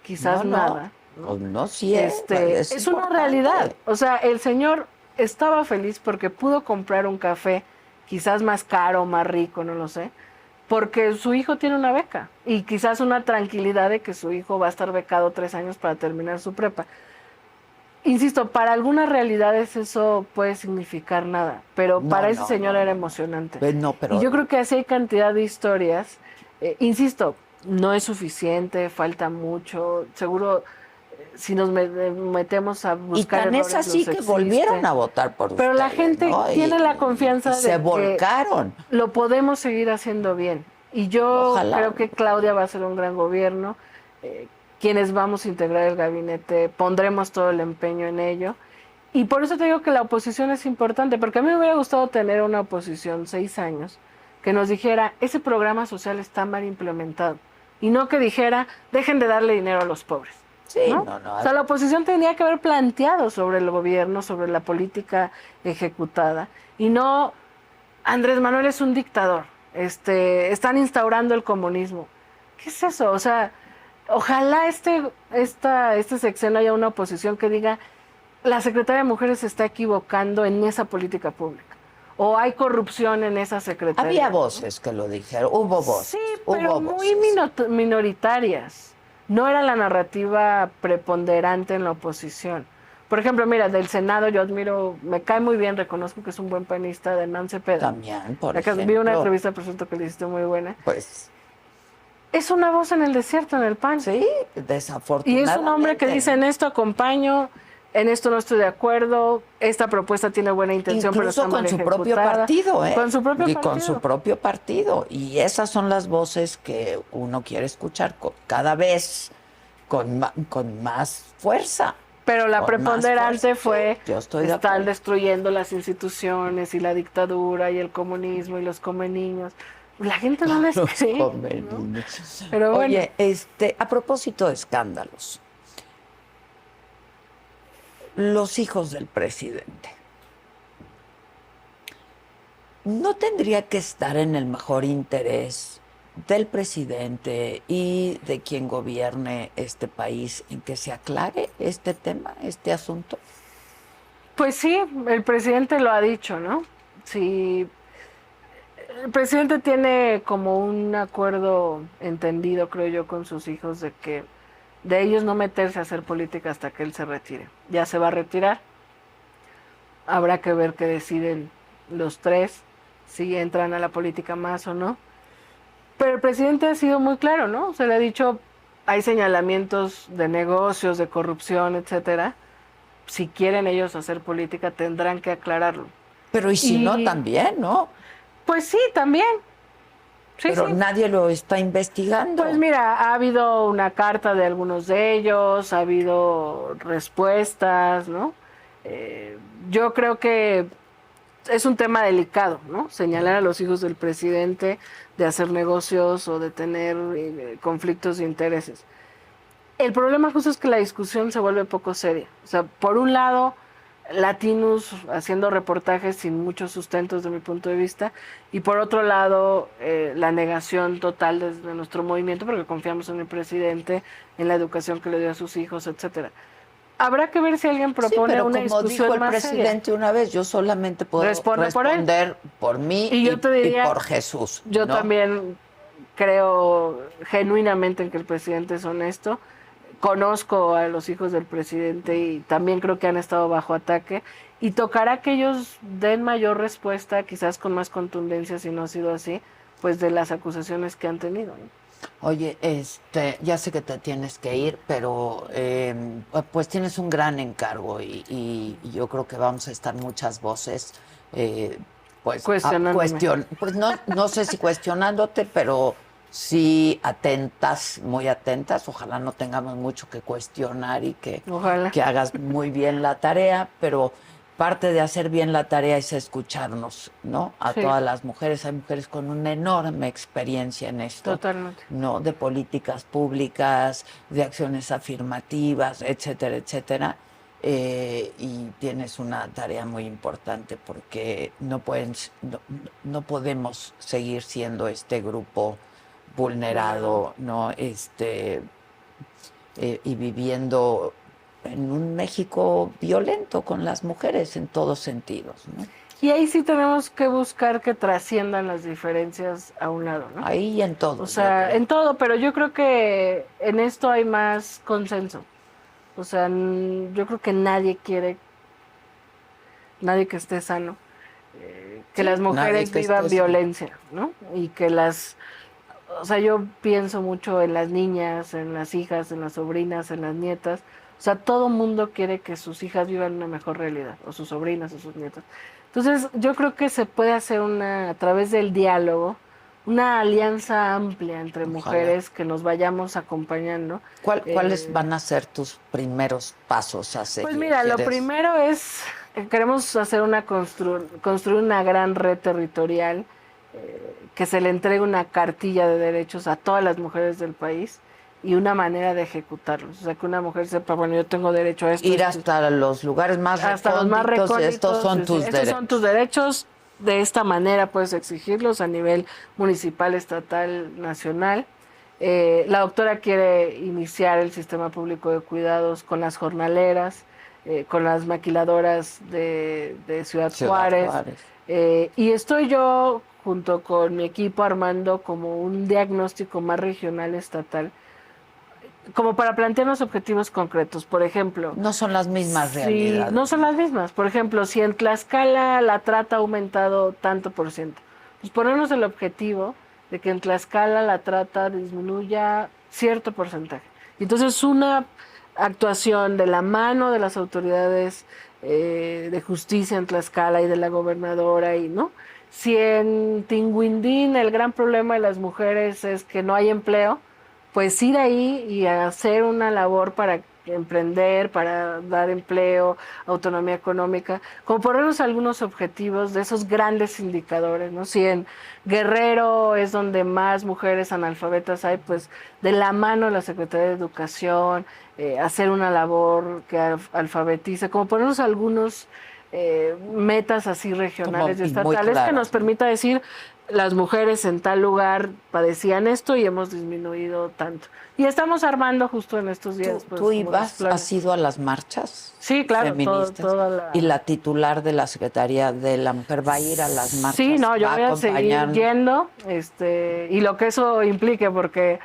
Speaker 2: quizás nada.
Speaker 1: Pues no, sí es
Speaker 2: Es una
Speaker 1: importante.
Speaker 2: realidad. O sea, el señor estaba feliz porque pudo comprar un café quizás más caro, más rico, no lo sé, porque su hijo tiene una beca y quizás una tranquilidad de que su hijo va a estar becado 3 años para terminar su prepa. Insisto, para algunas realidades eso puede significar nada, pero para ese señor era emocionante. Y yo creo que así hay cantidad de historias. Insisto, no es suficiente, falta mucho. Seguro, si nos metemos a buscar
Speaker 1: y tan
Speaker 2: errores,
Speaker 1: es así que
Speaker 2: existe.
Speaker 1: volvieron a votar por
Speaker 2: Pero
Speaker 1: ustedes,
Speaker 2: la gente
Speaker 1: ¿no?
Speaker 2: tiene la confianza de
Speaker 1: se volcaron.
Speaker 2: que lo podemos seguir haciendo bien. Y yo creo que Claudia va a hacer un gran gobierno. Quienes vamos a integrar el gabinete pondremos todo el empeño en ello. Y por eso te digo que la oposición es importante, porque a mí me hubiera gustado tener una oposición 6 años que nos dijera, ese programa social está mal implementado. Y no que dijera, dejen de darle dinero a los pobres.
Speaker 1: Sí,
Speaker 2: ¿no? O sea, la oposición tenía que haber planteado sobre el gobierno, sobre la política ejecutada. Y no, Andrés Manuel es un dictador. Están instaurando el comunismo. ¿Qué es eso? O sea, ojalá este sexenio haya una oposición que diga, la Secretaría de Mujeres se está equivocando en esa política pública. O hay corrupción en esa secretaría.
Speaker 1: Había voces que lo dijeron, hubo voces.
Speaker 2: Sí, pero muy minoritarias. No era la narrativa preponderante en la oposición. Por ejemplo, mira, del Senado yo admiro, me cae muy bien, reconozco que es un buen panista, de Hernán Cepeda.
Speaker 1: También, por ejemplo.
Speaker 2: Vi una entrevista, por cierto, que le hiciste muy buena.
Speaker 1: Pues
Speaker 2: es una voz en el desierto, en el PAN.
Speaker 1: Sí, desafortunadamente.
Speaker 2: Y es un hombre que dice, en esto acompaño, en esto no estoy de acuerdo, esta propuesta tiene buena intención,
Speaker 1: incluso
Speaker 2: pero está mal
Speaker 1: con su propio partido, ¿eh?
Speaker 2: Con su propio partido.
Speaker 1: Con su propio partido. Y esas son las voces que uno quiere escuchar cada vez con más fuerza.
Speaker 2: Pero la preponderante fue,
Speaker 1: están
Speaker 2: destruyendo las instituciones y la dictadura y el comunismo y los comeniños. La gente no les cree, ¿no? Pero bueno.
Speaker 1: Oye, a propósito de escándalos, los hijos del presidente, ¿no tendría que estar en el mejor interés del presidente y de quien gobierne este país en que se aclare este tema, este asunto?
Speaker 2: Pues sí, el presidente lo ha dicho, ¿no? si el presidente tiene como un acuerdo entendido, creo yo, con sus hijos de que de ellos no meterse a hacer política hasta que él se retire. Ya se va a retirar. Habrá que ver qué deciden los tres, si entran a la política más o no. Pero el presidente ha sido muy claro, ¿no? Se le ha dicho, hay señalamientos de negocios, de corrupción, etcétera. Si quieren ellos hacer política, tendrán que aclararlo.
Speaker 1: Pero y si no, también, ¿no?
Speaker 2: Pues sí, también. Sí,
Speaker 1: Pero
Speaker 2: sí.
Speaker 1: nadie lo está investigando.
Speaker 2: Pues mira, ha habido una carta de algunos de ellos, ha habido respuestas, ¿no? Yo creo que es un tema delicado, ¿no? Señalar a los hijos del presidente de hacer negocios o de tener conflictos de intereses. El problema justo es que la discusión se vuelve poco seria. O sea, por un lado, Latinus haciendo reportajes sin muchos sustentos de mi punto de vista, y por otro lado, la negación total desde nuestro movimiento, porque confiamos en el presidente, en la educación que le dio a sus hijos, etcétera. Habrá que ver si alguien propone
Speaker 1: pero
Speaker 2: una
Speaker 1: como
Speaker 2: discusión
Speaker 1: dijo el
Speaker 2: más
Speaker 1: presidente
Speaker 2: seria.
Speaker 1: una vez, yo solamente puedo responder por mí
Speaker 2: y yo te diría,
Speaker 1: y por Jesús.
Speaker 2: Yo
Speaker 1: ¿no?
Speaker 2: también creo genuinamente en que el presidente es honesto. Conozco a los hijos del presidente y también creo que han estado bajo ataque. Y tocará que ellos den mayor respuesta, quizás con más contundencia, si no ha sido así, pues de las acusaciones que han tenido, ¿no?
Speaker 1: Oye, ya sé que te tienes que ir, pero pues tienes un gran encargo y yo creo que vamos a estar muchas voces, pues pues no sé si cuestionándote, pero sí atentas, muy atentas. Ojalá no tengamos mucho que cuestionar y que hagas muy bien la tarea, pero parte de hacer bien la tarea es escucharnos, ¿no? A todas las mujeres. Hay mujeres con una enorme experiencia en esto.
Speaker 2: Totalmente.
Speaker 1: ¿No? De políticas públicas, de acciones afirmativas, etcétera, etcétera. Y tienes una tarea muy importante porque no podemos seguir siendo este grupo vulnerado, ¿no? Y viviendo en un México violento con las mujeres en todos sentidos, ¿no?
Speaker 2: Y ahí sí tenemos que buscar que trasciendan las diferencias a un lado, ¿no?
Speaker 1: Ahí en todo.
Speaker 2: O sea, en todo, pero yo creo que en esto hay más consenso. O sea, yo creo que nadie que esté sano, que las mujeres vivan violencia, ¿no? Y que o sea, yo pienso mucho en las niñas, en las hijas, en las sobrinas, en las nietas. O sea, todo mundo quiere que sus hijas vivan una mejor realidad, o sus sobrinas, o sus nietas. Entonces, yo creo que se puede hacer a través del diálogo, una alianza amplia entre mujeres que nos vayamos acompañando.
Speaker 1: ¿Cuáles van a ser tus primeros pasos a seguir?
Speaker 2: Pues mira, lo primero es, queremos hacer construir una gran red territorial, que se le entregue una cartilla de derechos a todas las mujeres del país y una manera de ejecutarlos. O sea, que una mujer sepa, bueno, yo tengo derecho a esto.
Speaker 1: Ir hasta los lugares más recónditos, estos son tus derechos.
Speaker 2: Estos son tus derechos, de esta manera puedes exigirlos a nivel municipal, estatal, nacional. La doctora quiere iniciar el sistema público de cuidados con las jornaleras, con las maquiladoras de Ciudad Juárez. Y estoy yo junto con mi equipo armando como un diagnóstico más regional, estatal, como para plantearnos objetivos concretos. Por ejemplo,
Speaker 1: no son las mismas realidades.
Speaker 2: No son las mismas. Por ejemplo, si en Tlaxcala la trata ha aumentado tanto por ciento, pues ponernos el objetivo de que en Tlaxcala la trata disminuya cierto porcentaje. Y entonces una actuación de la mano de las autoridades de justicia en Tlaxcala y de la gobernadora, y ¿no? Si en Tinguindín el gran problema de las mujeres es que no hay empleo, pues ir ahí y hacer una labor para emprender, para dar empleo, autonomía económica, como ponernos algunos objetivos de esos grandes indicadores, ¿no? Si en Guerrero es donde más mujeres analfabetas hay, pues de la mano la Secretaría de Educación, hacer una labor que alfabetice, como ponernos algunos metas así regionales y estatales que nos permita decir, las mujeres en tal lugar padecían esto y hemos disminuido tanto. Y estamos armando justo en estos días.
Speaker 1: ¿Tú ibas, has ido a las marchas?
Speaker 2: Sí, claro,
Speaker 1: feministas?
Speaker 2: toda la...
Speaker 1: ¿Y la titular de la Secretaría de la Mujer va a ir a las marchas?
Speaker 2: Sí, no, yo voy a seguir yendo, y lo que eso implique, porque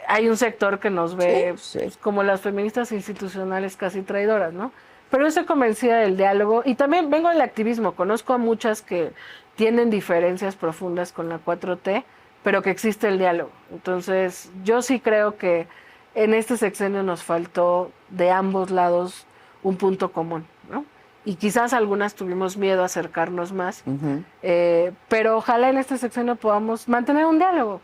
Speaker 2: hay un sector que nos ve pues, como las feministas institucionales casi traidoras, ¿no? Pero yo estoy convencida del diálogo y también vengo del activismo. Conozco a muchas que tienen diferencias profundas con la 4T, pero que existe el diálogo. Entonces, yo sí creo que en este sexenio nos faltó de ambos lados un punto común, ¿no? Y quizás algunas tuvimos miedo a acercarnos más, pero ojalá en este sexenio podamos mantener un diálogo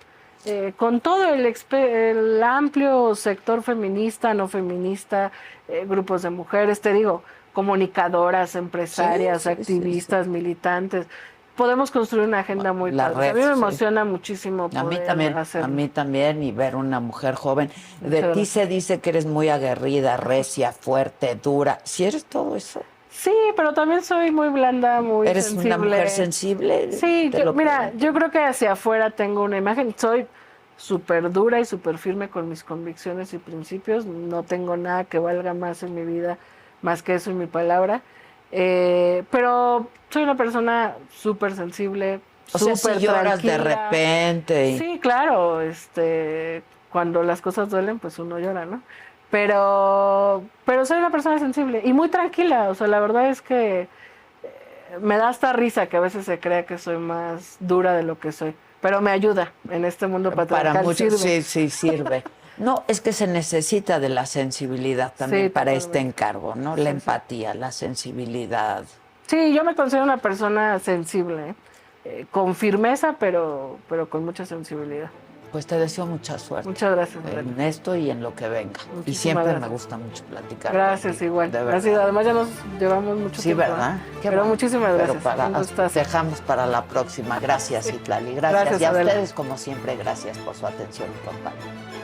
Speaker 2: con todo el amplio sector feminista, no feminista, grupos de mujeres, te digo, comunicadoras, empresarias, activistas, militantes. Podemos construir una agenda muy padre. A mí me emociona muchísimo poder hacerlo.
Speaker 1: A mí también, y ver una mujer joven. De ti se dice que eres muy aguerrida, recia, fuerte, dura. ¿Sí eres todo eso?
Speaker 2: Sí, pero también soy muy blanda, muy
Speaker 1: ¿Eres
Speaker 2: sensible.
Speaker 1: una mujer sensible?
Speaker 2: Sí, yo creo que hacia afuera tengo una imagen. Soy súper dura y súper firme con mis convicciones y principios. No tengo nada que valga más en mi vida, más que eso y mi palabra. Pero soy una persona súper sensible, súper
Speaker 1: si lloras
Speaker 2: tranquila.
Speaker 1: de repente.
Speaker 2: Sí, claro, cuando las cosas duelen, pues uno llora, ¿no? Pero soy una persona sensible y muy tranquila. O sea, la verdad es que me da hasta risa que a veces se crea que soy más dura de lo que soy. Pero me ayuda en este mundo patriarcal.
Speaker 1: Para muchos,
Speaker 2: sirve.
Speaker 1: sí, sirve. No, es que se necesita de la sensibilidad también para este encargo, ¿no? La empatía, la sensibilidad.
Speaker 2: Sí, yo me considero una persona sensible, con firmeza, pero con mucha sensibilidad.
Speaker 1: Pues te deseo mucha suerte.
Speaker 2: Muchas gracias.
Speaker 1: En esto y en lo que venga.
Speaker 2: Muchísimas
Speaker 1: y siempre
Speaker 2: gracias.
Speaker 1: Me gusta mucho platicar.
Speaker 2: Gracias, igual. Gracias. Además ya nos llevamos mucho tiempo.
Speaker 1: Sí, ¿verdad?
Speaker 2: Pero muchísimas gracias.
Speaker 1: Dejamos para la próxima. Gracias, Citlali. Gracias. Y a ustedes, como siempre, gracias por su atención y compañía.